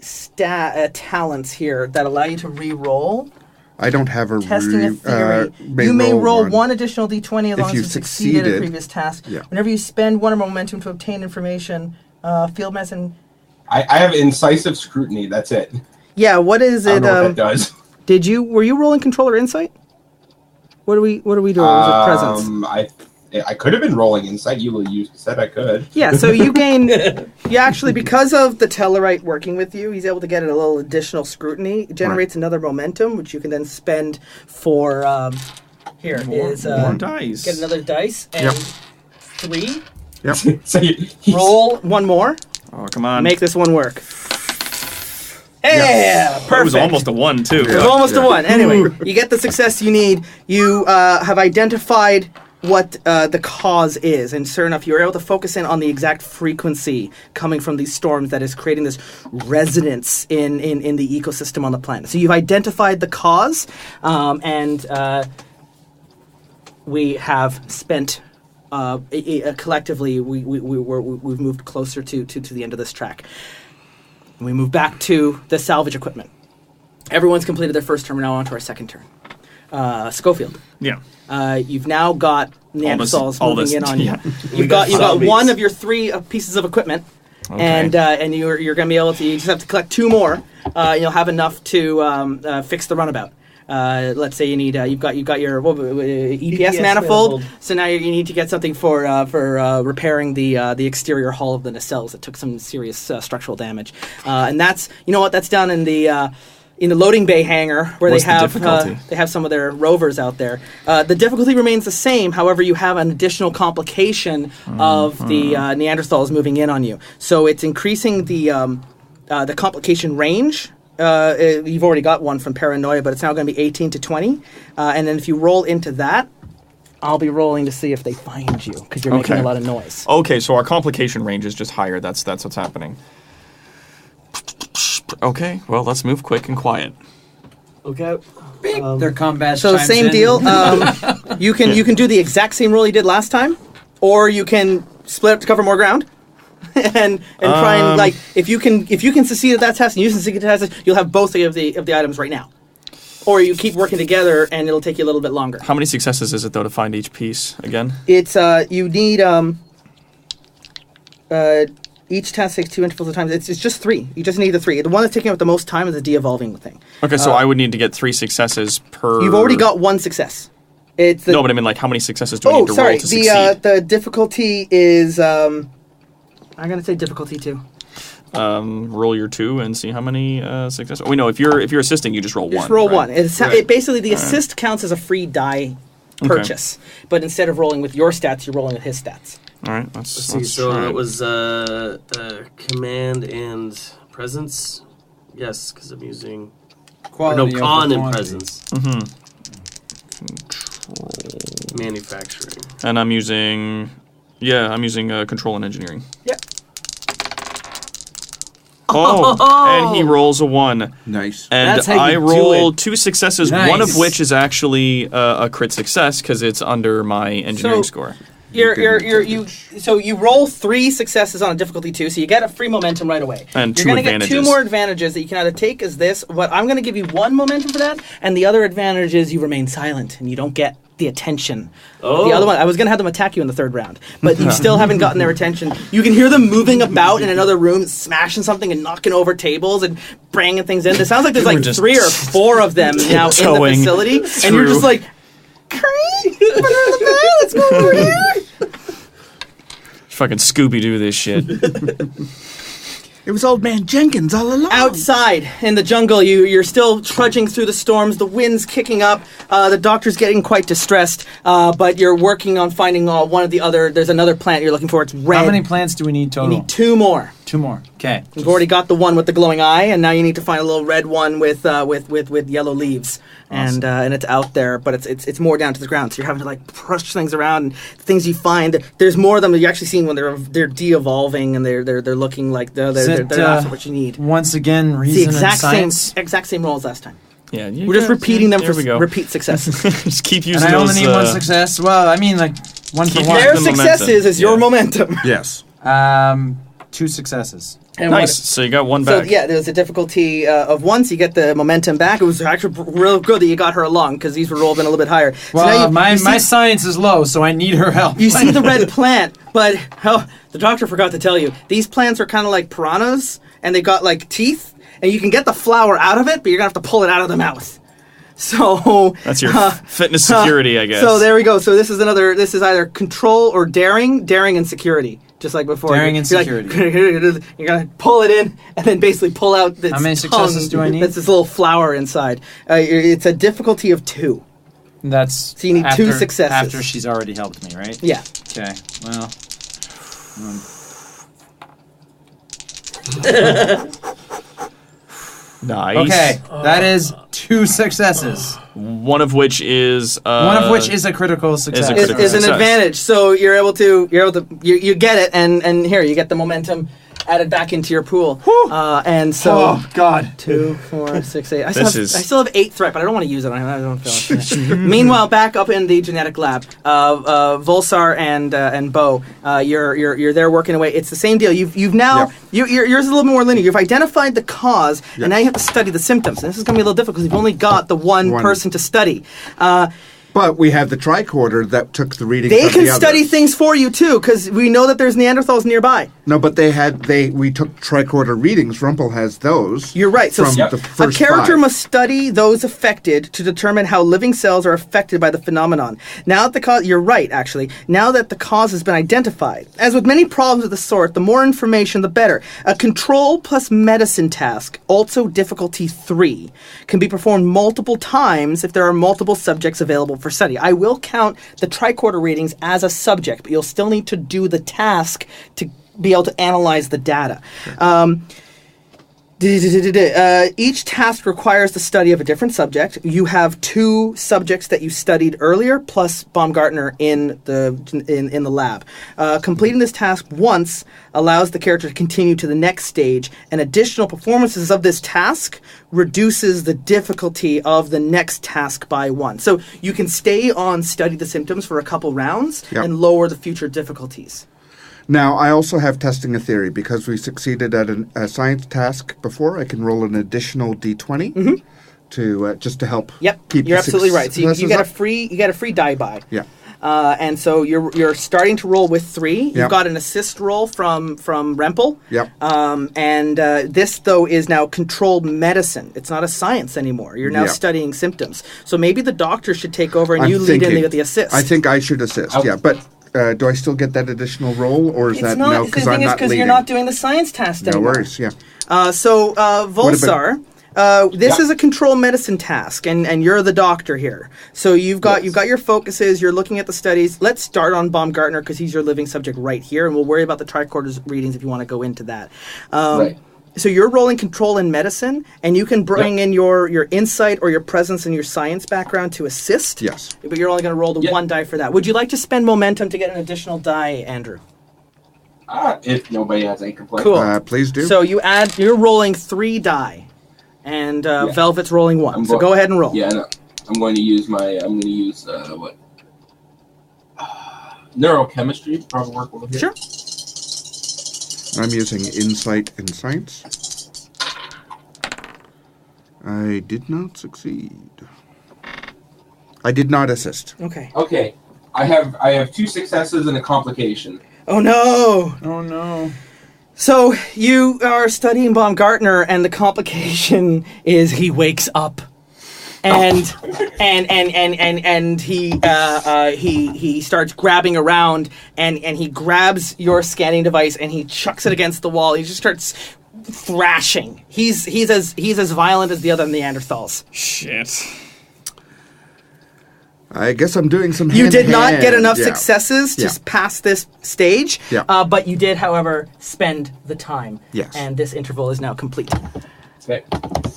talents here that allow you to re-roll? I don't have a Testing a theory. You may roll one additional d20 as long as you succeeded a previous task. Yeah. Whenever you spend 1 or more momentum to obtain information, field medicine. I have incisive scrutiny. That's it. Yeah. What is I it? don't know what that does. Were you rolling control or insight? What are we doing? Was it presence? I could have been rolling insight. You said I could. Yeah, so you gain. You actually, because of the Tellarite working with you, he's able to get a little additional scrutiny. It generates another momentum, which you can then spend for. More dice. Get another dice and 3. Yep. So Roll 1 more. Oh, come on. Make this one work. Yeah, perfect. It was almost a 1, too. It was almost a 1. Anyway, you get the success you need. You have identified what the cause is, and sure enough, you're able to focus in on the exact frequency coming from these storms that is creating this resonance in the ecosystem on the planet. So you've identified the cause, and we have spent collectively. We've moved closer to the end of this track. We move back to the salvage equipment. Everyone's completed their first turn. We're now on to our second turn. Schofield. Yeah. You've now got Neanderthals moving in on you. Yeah. You've got zombies. 1 of your 3 pieces of equipment, and you're going to be able to. You just have to collect 2 more. You'll have enough to fix the runabout. Let's say you need you've got your EPS manifold. So now you need to get something for repairing the exterior hull of the nacelles that took some serious structural damage. And that's that's down in the loading bay hangar where What's they have the difficulty? they have some of their rovers out there. The difficulty remains the same. However, you have an additional complication of the Neanderthals moving in on you. So it's increasing the complication range. You've already got 1 from paranoia, but it's now going to be 18 to 20. And then if you roll into that, I'll be rolling to see if they find you because you're making a lot of noise. Okay, so our complication range is just higher. That's what's happening. Okay, well, let's move quick and quiet. Okay. Their combat. So chimes same in. deal. You can do the exact same roll you did last time, or you can split up to cover more ground. and try and if you can succeed at that test and you succeed at that test, you'll have both of the items right now. Or you keep working together and it'll take you a little bit longer. How many successes is it though to find each piece again? It's you need each task takes 2 intervals of time. It's just 3. You just need the 3. The one that's taking up the most time is the de-evolving thing. Okay, so I would need to get 3 successes per. You've already got 1 success. It's no, but I mean how many successes do I need to roll to succeed? The difficulty is I'm gonna say difficulty 2. Roll your 2 and see how many successes. Oh, no, if you're assisting, you just roll 1. Just roll right? 1. It basically the assist counts as a free die purchase, but instead of rolling with your stats, you're rolling with his stats. All right, let's See, so try it was command and presence. Yes, because I'm using Quality con over and quantity. presence. Manufacturing. And I'm using control and engineering. Yep. and he rolls a 1. Nice. And That's how I you do roll it. 2 successes, Nice. one of which is actually a crit success because it's under my engineering score. So you roll 3 successes on a difficulty 2, so you get a free momentum right away. And You're 2 gonna get 2 advantages. more advantages that you can either take as this, but I'm going to give you 1 momentum for that, and the other advantage is you remain silent and you don't get the attention. Oh. The other one, I was going to have them attack you in the 3rd round, but you still haven't gotten their attention. You can hear them moving about in another room, smashing something and knocking over tables and bringing things in. It sounds like there's like just 3 or 4 of them now in the tiptoeing facility, and you're through. just like, let's go over here. Fucking Scooby-Doo this shit. It was Old Man Jenkins all along. Outside in the jungle, you're still trudging through the storms. The wind's kicking up. The doctor's getting quite distressed, but you're working on finding one of the other. There's another plant you're looking for. It's red. How many plants do we need total? You need 2 more. 2 more. Okay. You've already got the one with the glowing eye, and now you need to find a little red one with yellow leaves. Awesome. And it's out there, but it's more down to the ground. So you're having to like push things around. And things you find, there's more of them that you're actually seeing when they're de-evolving and they're looking like they're not what you need. Once again, It's the reason exact and same science. roll as last time. Yeah, We're just repeating them there for we go. repeat successes. Just keep And using I those. only need 1 success. Well, I mean, like, 1 for Keep 1. Their the momentum. successes is your Yeah. momentum. Yes. 2 successes. And Nice. So you got 1 So back. yeah, there's a difficulty of 1, so you get the momentum back. It was actually real good that you got her along because these were rolled in a little bit higher. So Well, now my see, science is low, so I need her help. you see the red plant, but the doctor forgot to tell you. These plants are kind of like piranhas, and they got like teeth, and you can get the flower out of it, but you're gonna have to pull it out of the mouth. So That's your fitness security, I guess. So there we go. So this is either control or daring and security. Just like before. Daring and You're security. You're going to pull it in and then basically pull out this How many successes do I need? That's this little flower inside. It's a difficulty of 2. That's So you need 2 successes. After she's already helped me, right? Yeah. Okay. Well. Nice. Okay. That is 2 successes. One of which is One of which is a critical success. a critical Is an success. advantage. So you're able to you get it and here you get the momentum added back into your pool. And so Oh God. 2, 4, 6, 8. I This still have 8 threat, but I don't want to use it. I don't feel like it. Meanwhile, back up in the genetic lab, Volsar and Bo, you're there working away. It's the same deal. You've now yours is a little more linear. You've identified the cause, and now you have to study the symptoms. And this is going to be a little difficult because you've only got the one person to study. But we have the tricorder that took the readings. They of can the study others. things for you too, because we know that there's Neanderthals nearby. No, but we took tricorder readings. Rumpel has those. You're right. So from the a first character 5. must study those affected to determine how living cells are affected by the phenomenon. Now that the cause, you're right, actually. Now that the cause has been identified, as with many problems of the sort, the more information, the better. A control plus medicine task, also difficulty 3, can be performed multiple times if there are multiple subjects available for study. I will count the tricorder readings as a subject, but you'll still need to do the task to be able to analyze the data. Each task requires the study of a different subject. You have 2 subjects that you studied earlier, plus Baumgartner in the lab. Completing this task once allows the character to continue to the next stage, and additional performances of this task reduces the difficulty of the next task by 1. So you can stay on study the symptoms for a couple rounds and lower the future difficulties. Now, I also have testing a theory. Because we succeeded at a science task before, I can roll an additional d20 to just to help keep you're the absolutely right. So you get up. a free die buy. Yeah. And so you're starting to roll with 3. You've Yep. got an assist roll from Rempel. Yep. And this, though, is now controlled medicine. It's not a science anymore. You're now Yep. studying symptoms. So maybe the doctor should take over and I'm you lead in thinking- with the assist. I think I should assist, yeah. But do I still get that additional roll, or is that no? Because I'm not leading. you're not doing the science task No anymore. worries, yeah. So Volsar, this is a control medicine task, and you're the doctor here. So you've got your focuses. You're looking at the studies. Let's start on Baumgartner because he's your living subject right here, and we'll worry about the tricorder's readings if you want to go into that. Right. So you're rolling control in medicine, and you can bring in your insight or your presence and your science background to assist. Yes. But you're only going to roll the 1 die for that. Would you like to spend momentum to get an additional die, Andrew? If nobody has any complaints. Cool. Please do. So you're rolling 3 die, and Velvet's rolling 1. So go ahead and roll. Yeah, no, I'm going to use neurochemistry to probably work over here. Sure. I'm using insight in science. I did not succeed. I did not assist. Okay. Okay. I have 2 successes and a complication. Oh no! Oh no. So you are studying Baumgartner, and the complication is he wakes up, and he starts grabbing around, and he grabs your scanning device and he chucks it against the wall. He just starts thrashing. He's as violent as the other Neanderthals. Shit. I guess I'm doing some. You did not hand-to-hand. get enough Yeah. successes to Yeah. pass this stage, Yeah. but you did, however, spend the time. Yes. And this interval is now complete. Okay.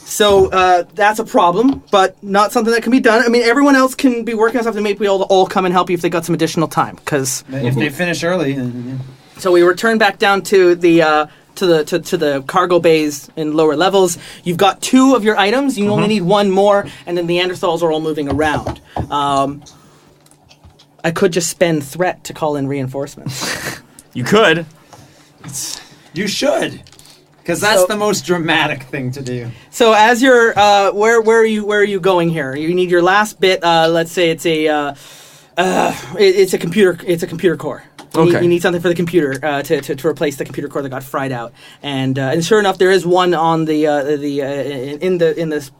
So that's a problem, but not something that can be done. I mean, everyone else can be working on something. Maybe we'll all come and help you if they got some additional time. Because If they finish early, then so we return back down to the to the cargo bays in lower levels. You've got 2 of your items. You only need 1 more, and then the Neanderthals are all moving around. I could just spend threat to call in reinforcements. You could. you should. Because that's So- the most dramatic thing to do. So as you're where are you going here? You need your last bit. Let's say it's a computer core. Okay. You need something for the computer to replace the computer core that got fried out. And sure enough, there is one on in this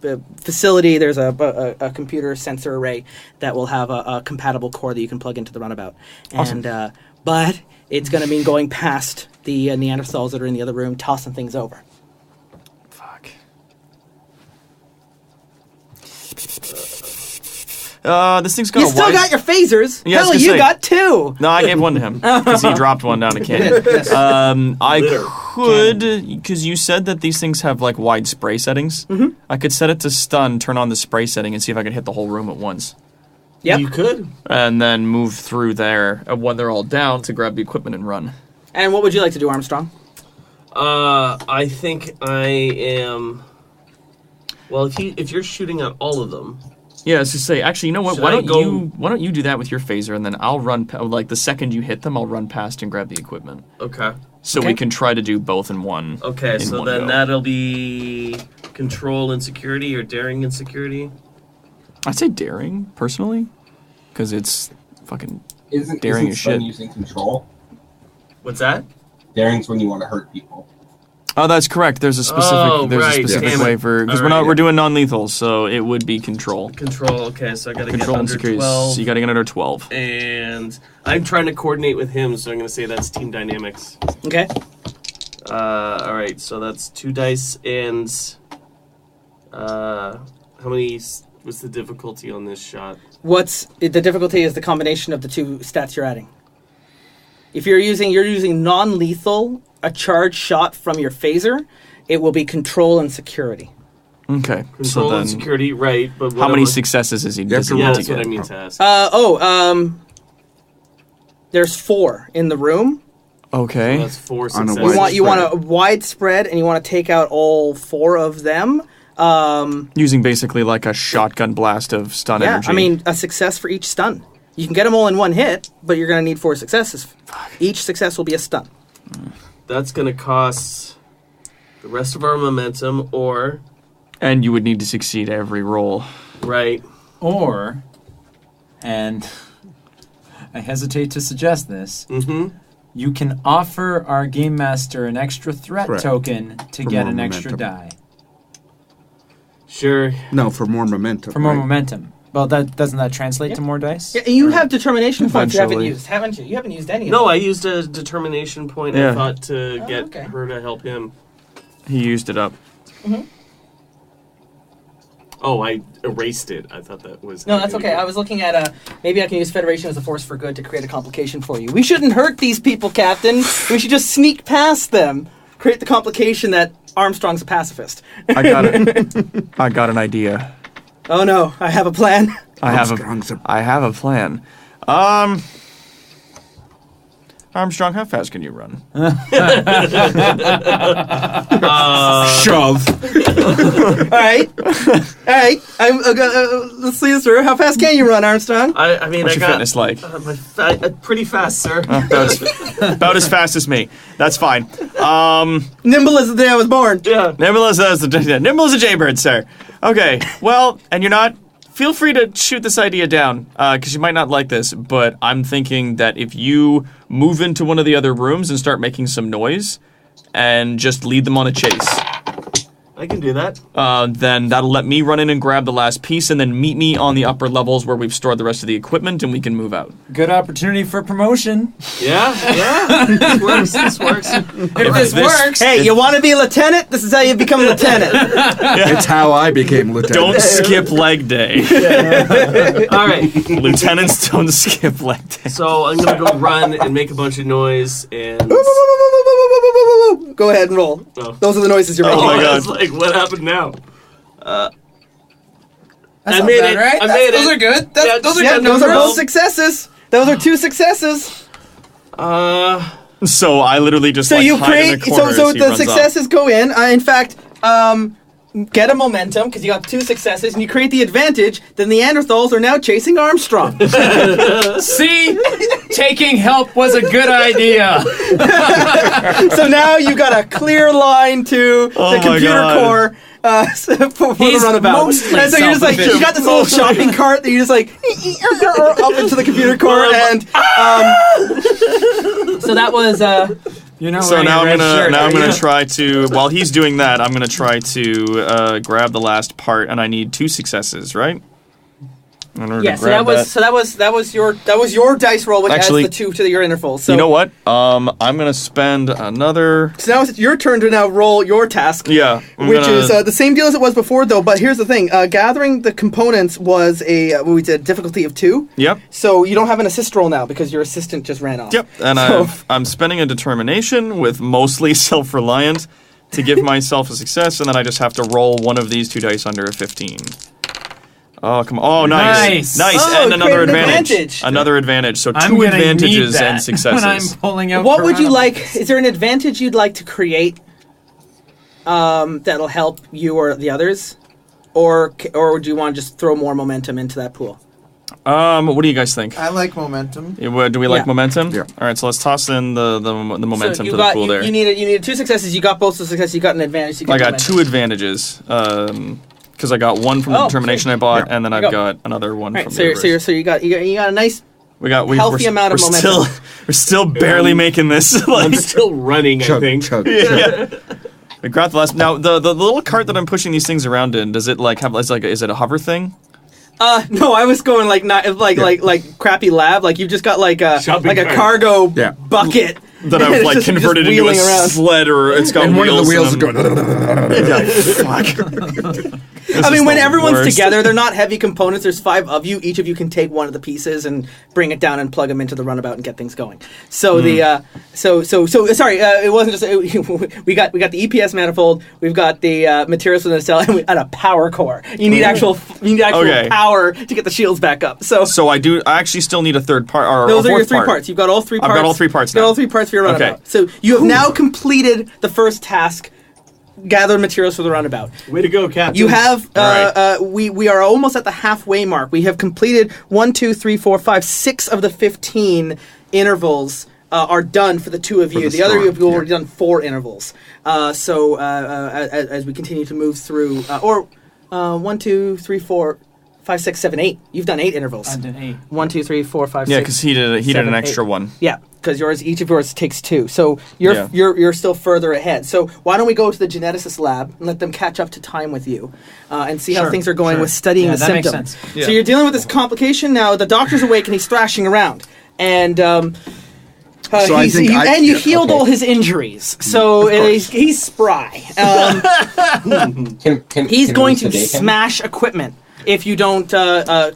facility. There's a computer sensor array that will have a compatible core that you can plug into the runabout. Awesome. And but it's going to mean going past the Neanderthals that are in the other room, tossing things over. Fuck. This thing's got You a still wide... got your phasers. Yeah, I was Hell, gonna you say. got 2. No, I gave one to him because he dropped one down a canyon. I could, because you said that these things have like wide spray settings. Mm-hmm. I could set it to stun, turn on the spray setting, and see if I could hit the whole room at once, Yep. You could. and then move through there when they're all down to grab the equipment and run. And what would you like to do, Armstrong? I think I am. Well, if you're shooting at all of them, Yeah, it's to say, actually, you know what? Should Why I don't you do that with your phaser, and then I'll run. Like the second you hit them, I'll run past and grab the equipment. okay. So Okay. we can try to do both in one. Okay, in so one then go. that'll be control and security or daring and security. I'd say daring personally, because it's fucking. Isn't Daring as stun shit. using control? What's that? Daring's when you want to hurt people. Oh, that's correct. There's a specific. right, specific damn way it. for because Alright, we're doing non-lethal, so it would be control. Control. Okay, so I gotta Control get and under security. 12. So you got to get under 12. And I'm trying to coordinate with him, so I'm gonna say that's team dynamics. Okay. All right, so that's 2 dice and how many? What's the difficulty on this shot? The difficulty is the combination of the 2 stats you're adding. If you're using non-lethal, a charged shot from your phaser, it will be control and security. Okay. Control So then, and security, right? But how many whatever. successes is he? You have Does to he Yeah, need that's to what I get? mean to ask. There's 4 in the room. Okay. So that's 4 On a successes. wide You want a widespread, and you want to take out all 4 of them. Using basically like a shotgun blast of stun Yeah, energy. I mean a success for each stun. You can get them all in one hit, but you're going to need 4 successes. Each success will be a stun. That's gonna cost the rest of our momentum, or and you would need to succeed every roll. right. Or, and I hesitate to suggest this, Mm-hmm. you can offer our game master an extra threat Threat. token to For get more an extra momentum. die. Sure. No, for more momentum. For more right? momentum. Well, doesn't that translate to more dice? Yeah, and you have determination points you haven't Eventually. used, haven't you? You haven't used any No, of I used a determination point. Yeah. I thought to get okay. her to help him. He used it up. Oh, I erased it. I thought that was. No, that's okay. I was looking at maybe I can use Federation as a force for good to create a complication for you. We shouldn't hurt these people, Captain. We should just sneak past them. Create the complication that Armstrong's a pacifist. I got it. I got an idea. Oh no, I have a plan. I have Armstrong's a plan. Armstrong, how fast can you run? Shove. All right. Let's see this through. How fast can you run, Armstrong? I mean, What's your fitness like? Pretty fast, sir. About as fast as me. That's fine. Nimble as the day I was born. Yeah. Nimble as a jaybird, sir. Okay, well, and you're not... Feel free to shoot this idea down, because you might not like this, but I'm thinking that if you move into one of the other rooms and start making some noise, and just lead them on a chase, I can do that. then that'll let me run in and grab the last piece, and then meet me on the upper levels where we've stored the rest of the equipment, and we can move out. Good opportunity for promotion. Yeah. This works. If this works. Hey, you want to be a lieutenant? This is how you become a lieutenant. It's how I became lieutenant. Don't skip leg day. All right. Lieutenants don't skip leg day. So I'm gonna go run and make a bunch of noise and. Go ahead and roll. Oh. Those are the noises you're making. Oh my God. It's like, what happened now? That's I not made bad, it. right? I made Those it. are good. Yeah, Those are Yeah, good those are numbers. both successes. Those are 2 successes. So I literally just So like you hide in create. a corner So as he the runs off. successes go in. In fact, get a momentum because you got 2 successes, and you create the advantage. The Neanderthals are now chasing Armstrong. See? Taking help was a good idea. So now you got a clear line to the my computer God. core. For He's the runabout. mostly And so you're just like, self-sufficient. you got this little shopping cart that you just like up into the computer core, and so that was You're not So wearing now a red shirt, I'm are gonna you? try to. While he's doing that, I'm gonna try to grab the last part, and I need 2 successes, right? In order yeah. to So grab that was your dice roll, which Actually, adds the 2 to your interval. So You know what? I'm gonna spend another. So now it's your turn to now roll your task. Yeah, I'm Which gonna- is the same deal as it was before, though. But here's the thing: gathering the components was a we did difficulty of 2. Yep. So you don't have an assist roll now because your assistant just ran off. Yep. And So- I'm spending a determination with mostly self-reliant to give myself a success, and then I just have to roll one of these 2 dice under a 15. Oh, come on. Oh, nice. Nice. Oh, and another create an advantage. advantage. Another advantage. So I'm 2 gonna need advantages that and successes. when I'm pulling out What would you Corona. like? Is there an advantage you'd like to create that'll help you or the others, or do you want to just throw more momentum into that pool? What do you guys think? I like momentum. Do we like Yeah. momentum? Yeah. All right, so let's toss in the momentum So you to got the pool there. you needed 2 successes. You got both the successes. You got an advantage. You I got momentum. 2 advantages. Because I got one from the Oh, determination okay. I bought, Yeah. and then There I've you go. got another one Right, from so the you're, others. so you got a nice we're healthy amount of momentum. We're still barely making this. I'm Like, still running, I Chug, think. chug. yeah. We got the last. Now the little cart that I'm pushing these things around in. Does it like have? Is it a hover thing? No, I was going like crappy lab. Like you've just got like a Shopping like a cart. cargo Yeah. bucket That I've It's like just converted into a wheeling around. sled, or it's got And one wheels. of the wheels is and going. Yeah, fuck. I mean, when everyone's worst. together, they're not heavy components. There's 5 of you. Each of you can take one of the pieces and bring it down and plug them into the runabout and get things going. So the sorry, it wasn't just we got the EPS manifold. We've got the materials for the cell and a power core. You need actual Okay. power to get the shields back up. So So I actually still need a third part. Or those a are your fourth 3 part. parts. You've got all 3 I've parts. got all 3 parts You've got now. all 3 parts for your runabout. Okay. So you have now completed the first task. Gather materials for the runabout. Way to go, Captain. You have All we are almost at the halfway mark. We have completed 1, 2, 3, 4, 5, 6 of the 15 intervals are done for the 2 of you. the The other storm, of you have already done 4 intervals. As we continue to move through, 1, 2, 3, 4, 5, 6, 7, 8. You've done 8 intervals. I've done 8. 1, 2, 3, 4, 5, Yeah, 6. because he did 7, an extra 8. one. Yeah, because each of yours takes 2. So Yeah. you're still further ahead. So why don't we go to the geneticist lab and let them catch up to time with you, and see how Sure, things are going sure. with studying Yeah, the that makes symptom. sense. Yeah. So you're dealing with this complication now. The doctor's awake and he's thrashing around, and So I think you healed all his injuries. So he's spry. He's Can going we to sedate him? smash equipment. if you don't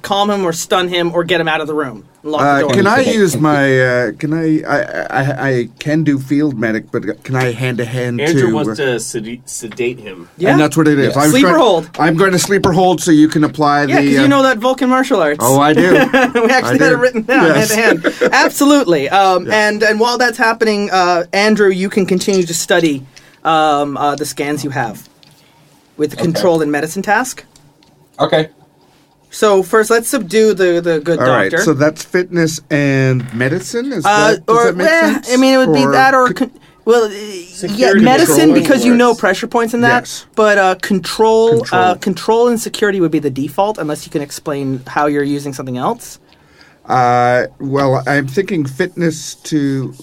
calm him or stun him or get him out of the room. Lock the door. Can I use my? I can do field medic, but can I hand to hand? Andrew wants to sedate him. Yeah, and that's what it is. Yeah. Sleeper hold. I'm going to sleeper hold, so you can apply Yeah, because you know that Vulcan martial arts. Oh, I do. We actually had it written down hand to hand. Absolutely. And while that's happening, Andrew, you can continue to study the scans you have with the control and medicine task. Okay. So first, let's subdue the good All right, doctor. so that's fitness and medicine. Does that make sense? I mean, it would be that or. Medicine control because you know works. pressure points in that. Yes. But control and security would be the default unless you can explain how you're using something else. Well, I'm thinking fitness to.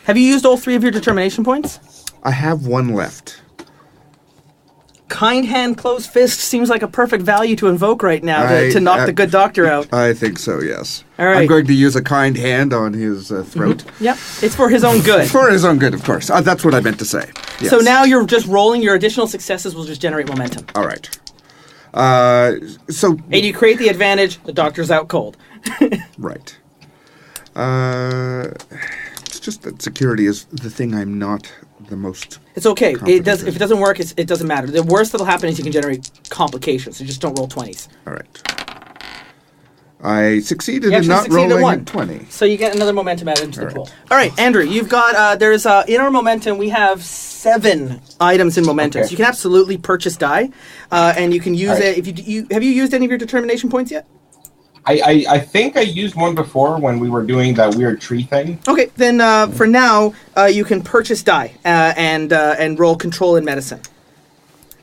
Have you used all 3 of your determination points? I have 1 left. Kind hand, closed fist seems like a perfect value to invoke right now to knock the good doctor out. I think so, yes. All right. I'm going to use a kind hand on his throat. Yep, it's for his own good. For his own good, of course. That's what I meant to say. Yes. So now you're just rolling. Your additional successes will just generate momentum. All right. So. And you create the advantage. The doctor's out cold. Right. It's just that security is the thing I'm not the most. It's okay. Competent. If it doesn't work, it doesn't matter. The worst that'll happen is you can generate complications. So just don't roll 20s. All right. I succeeded You in actually not succeeded at rolling 1. a 20. So you get another momentum added into the All pool. right. All right, Andrew, you've got there's in our momentum we have 7 items in momentum. Okay. So you can absolutely purchase die, and you can use All right. it if you have you used any of your determination points yet? I think I used one before when we were doing that weird tree thing. Okay, then for now you can purchase die and roll control in medicine.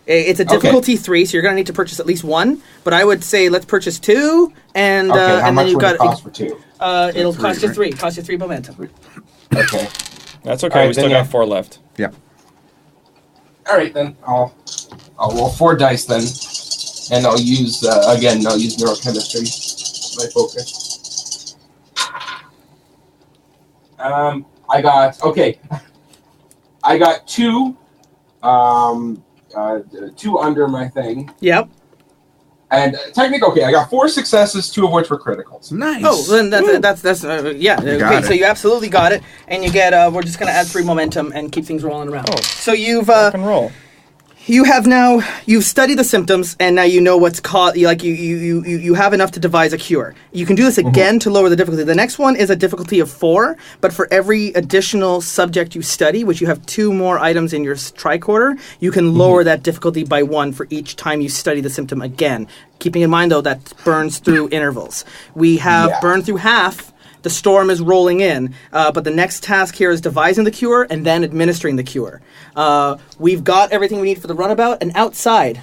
It's a difficulty 3, so you're going to need to purchase at least 1. But I would say let's purchase 2, and Okay, how and much then you've would got it cost for 2? it'll 3, cost you right? 3. Cost you 3 momentum. Okay. That's All okay. right, We still then, got yeah. 4 left. Yeah. All right, then I'll roll 4 dice then, and I'll use again. I'll use neurochemistry, my focus. I got 2. 2 under my thing, Yep. and technically, okay, I got 4 successes, 2 of which were criticals. Nice. Oh, then that's yeah. You Okay, got so it. you absolutely got it, and you get. We're just gonna add 3 momentum and keep things rolling around. Oh. So you've Rock and roll. you've studied the symptoms, and now you know what's caused. Like you have enough to devise a cure. You can do this again to lower the difficulty. The next one is a difficulty of 4, but for every additional subject you study, which you have 2 more items in your tricorder, you can lower that difficulty by 1 for each time you study the symptom again. Keeping in mind though that burns through intervals. We have burned through half. The storm is rolling in, but the next task here is devising the cure and then administering the cure. We've got everything we need for the runabout, and outside,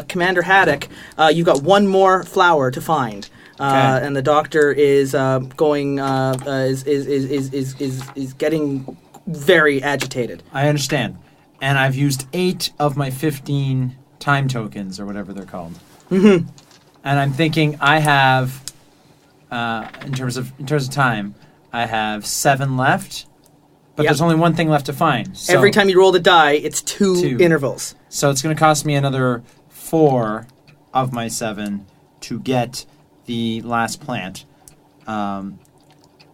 Commander Haddock, you've got 1 more flower to find, and the doctor is is getting very agitated. I understand. And I've used 8 of my 15 time tokens, or whatever they're called. Mm-hmm. And I'm thinking I have, in terms of time, I have 7 left, but Yep. there's only 1 thing left to find. So, Every time you roll the die, it's 2 2. intervals. So it's going to cost me another 4 of my 7 to get the last plant.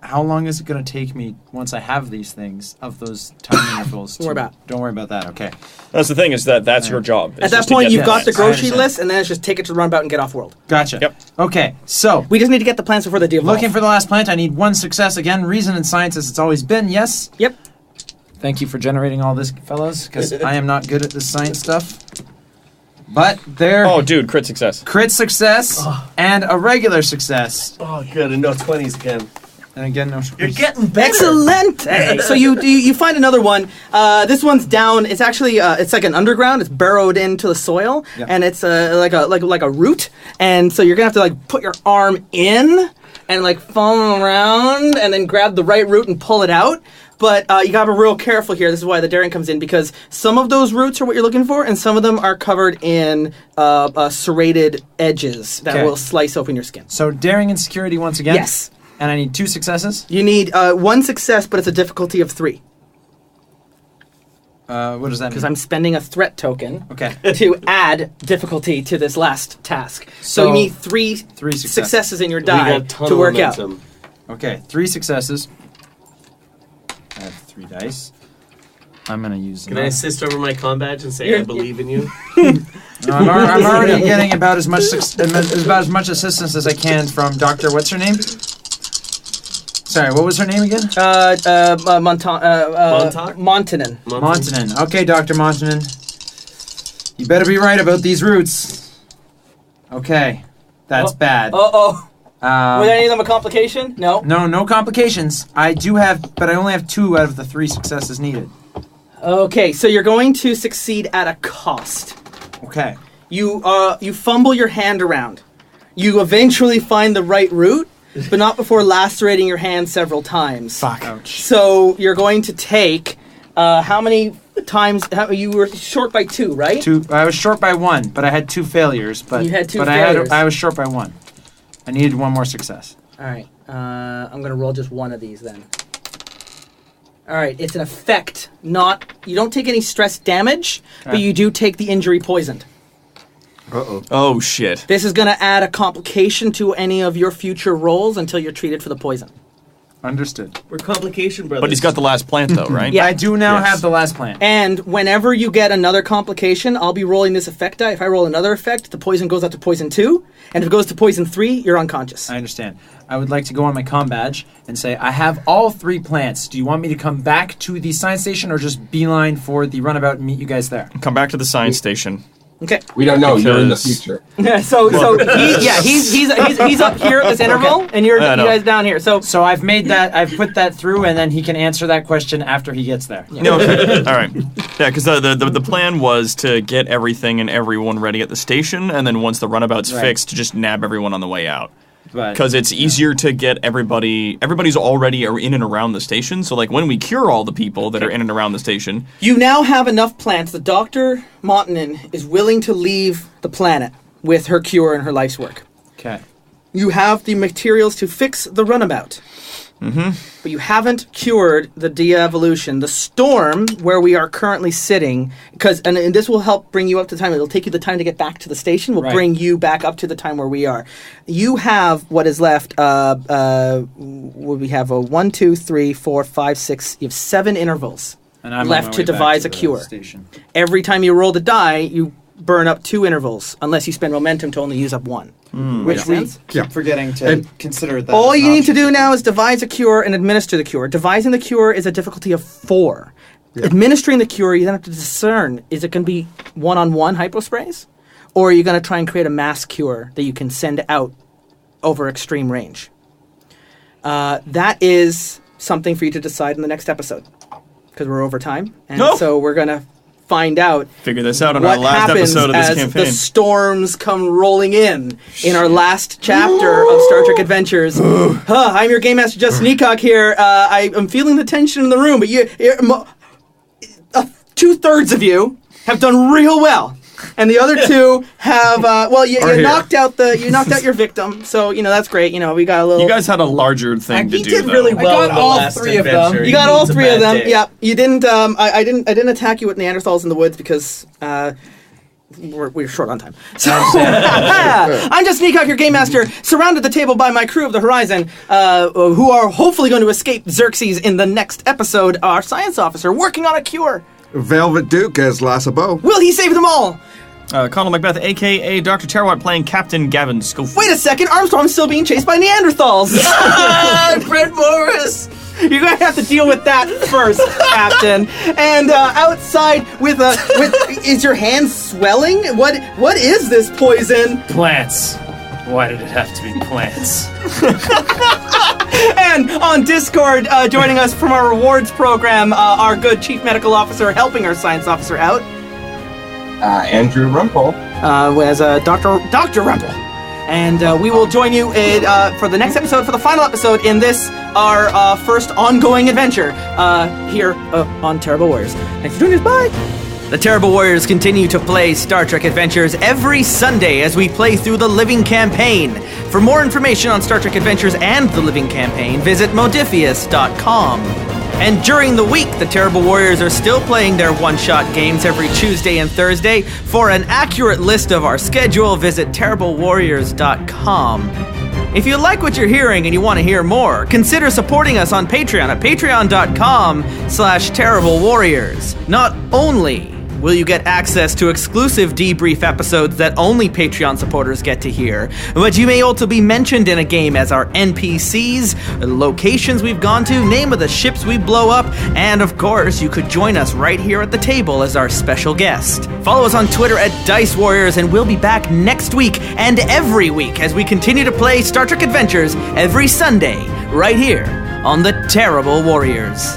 How long is it going to take me once I have these things of those time intervals? Don't worry about it. Don't worry about that. Okay. That's the thing, is that's your job. At is that just to point, get you've got the plants. I grocery understand. list, and then it's just take it to the runabout and get off world. Gotcha. Yep. Okay. So We just need to get the plants before the deal. looking for the last plant, I need 1 success again. Reason and science as it's always been. Yes. Yep. Thank you for generating all this, fellas, because I am not good at this science stuff. But there. Oh, dude, crit success. Crit success and a regular success. Oh, good, and no 20s again. And again, no. You're getting better. Excellent. So you find another one. This one's down. It's actually it's like an underground. It's burrowed into the soil, Yep. and it's like a root. And so you're gonna have to like put your arm in and like follow around, and then grab the right root and pull it out. But you gotta be real careful here. This is why the daring comes in, because some of those roots are what you're looking for, and some of them are covered in serrated edges that Okay. will slice open your skin. So daring and security once again. Yes. And I need 2 successes. You need 1 success, but it's a difficulty of 3. What does that mean? Because I'm spending a threat token Okay. to add difficulty to this last task. So you need three successes in your We got die a ton to of work out. momentum. Okay, 3 successes. I have 3 dice. I'm going to use Can I assist over my comm badge and say I believe in you? I'm already getting about as much assistance as I can from Dr. What's her name? Sorry, what was her name again? Montanen. Montanen. Okay, Dr. Montanen. You better be right about these roots. Okay, that's bad. Were any of them a complication? No? No complications. I do have, but I only have 2 out of the 3 successes needed. Okay, so you're going to succeed at a cost. Okay. You fumble your hand around. You eventually find the right route, but not before lacerating your hand several times. Fuck. Ouch. So you're going to take how many times? You were short by 2, right? 2. I was short by 1, but I had 2 failures. But you had 2 but failures. I was short by 1. I needed 1 more success. All right. I'm going to roll just 1 of these then. All right. It's an effect. You don't take any stress damage, but you do take the injury poisoned. Uh-oh. Oh, shit. This is going to add a complication to any of your future rolls until you're treated for the poison. Understood. We're complication brothers. But he's got the last plant, though, right? Yeah. I do now Yes. have the last plant. And whenever you get another complication, I'll be rolling this effect die. If I roll another effect, the poison goes up to poison 2. And if it goes to poison 3, you're unconscious. I understand. I would like to go on my comm badge and say, I have all 3 plants. Do you want me to come back to the science station or just beeline for the runabout and meet you guys there? Come back to the science station. Okay. We don't know. You're in the Because- future. He's up here at this interval, and you guys down here. So I've put that through, and then he can answer that question after he gets there. No, okay. All right. Yeah, because the plan was to get everything and everyone ready at the station, and then once the runabout's fixed, to just nab everyone on the way out. Because it's easier to get everybody's already in and around the station, so like when we cure all the people that are in and around the station... You now have enough plants that Dr. Montanen is willing to leave the planet with her cure and her life's work. Okay. You have the materials to fix the runabout. Mm-hmm. But you haven't cured the de-evolution. The storm where we are currently sitting, and this will help bring you up to time. It'll take you the time to get back to the station. Will bring you back up to the time where we are. You have what is left. We have a 1, 2, 3, 4, 5, 6. You have 7 intervals And I'm left to devise a cure. Station. Every time you roll the die, you burn up 2 intervals, unless you spend momentum to only use up 1. Which we Yeah. keep forgetting to consider that. All as you an need to option. do now is devise a cure and administer the cure. Devising the cure is a difficulty of 4. Yeah. Administering the cure, you then have to discern, is it going to be one-on-one hyposprays? Or are you going to try and create a mass cure that you can send out over extreme range? That is something for you to decide in the next episode. Because we're over time. And so we're going to find out Figure this out on what our last happens episode of this as campaign. the storms come rolling in our last chapter of Star Trek Adventures. I'm your Game Master, Justin Ecock here. I am feeling the tension in the room, but 2/3 of you have done real well. And the other 2 have you knocked out your victim, so that's great. We got a little. You guys had a larger thing to He do, did though. really well. I got in the all last 3 of them. adventure. You got all It's a 3 of bad them. day. Yeah, you didn't. I didn't attack you with Neanderthals in the woods because we're short on time. So I'm just Ecock, your game master, surrounded the table by my crew of the Horizon, who are hopefully going to escape Xerxes in the next episode. Our science officer working on a cure. Velvet Duke as Lassabo. Will he save them all? Conal MacBeth, a.k.a. Dr. Terwat, playing Captain Gavin Schofield. Wait a second, Armstrong's still being chased by Neanderthals. Brent Morris! You're going to have to deal with that first, Captain. And outside is your hand swelling? What is this poison? Plants. Why did it have to be plants? And on Discord, joining us from our rewards program, our good chief medical officer helping our science officer out. Andrew Rumpel. Was Dr. Rumpel. And we will join you for the next episode, for the final episode in this, our first ongoing adventure here on Terrible Warriors. Thanks for joining us. Bye! The Terrible Warriors continue to play Star Trek Adventures every Sunday as we play through the Living Campaign. For more information on Star Trek Adventures and the Living Campaign, visit Modiphius.com. And during the week, the Terrible Warriors are still playing their one-shot games every Tuesday and Thursday. For an accurate list of our schedule, visit terriblewarriors.com. If you like what you're hearing and you want to hear more, consider supporting us on Patreon at patreon.com/terriblewarriors. Not only will you get access to exclusive debrief episodes that only Patreon supporters get to hear, but you may also be mentioned in a game as our NPCs, locations we've gone to, name of the ships we blow up, and of course, you could join us right here at the table as our special guest. Follow us on Twitter at Dice Warriors, and we'll be back next week and every week as we continue to play Star Trek Adventures every Sunday, right here on the Terrible Warriors.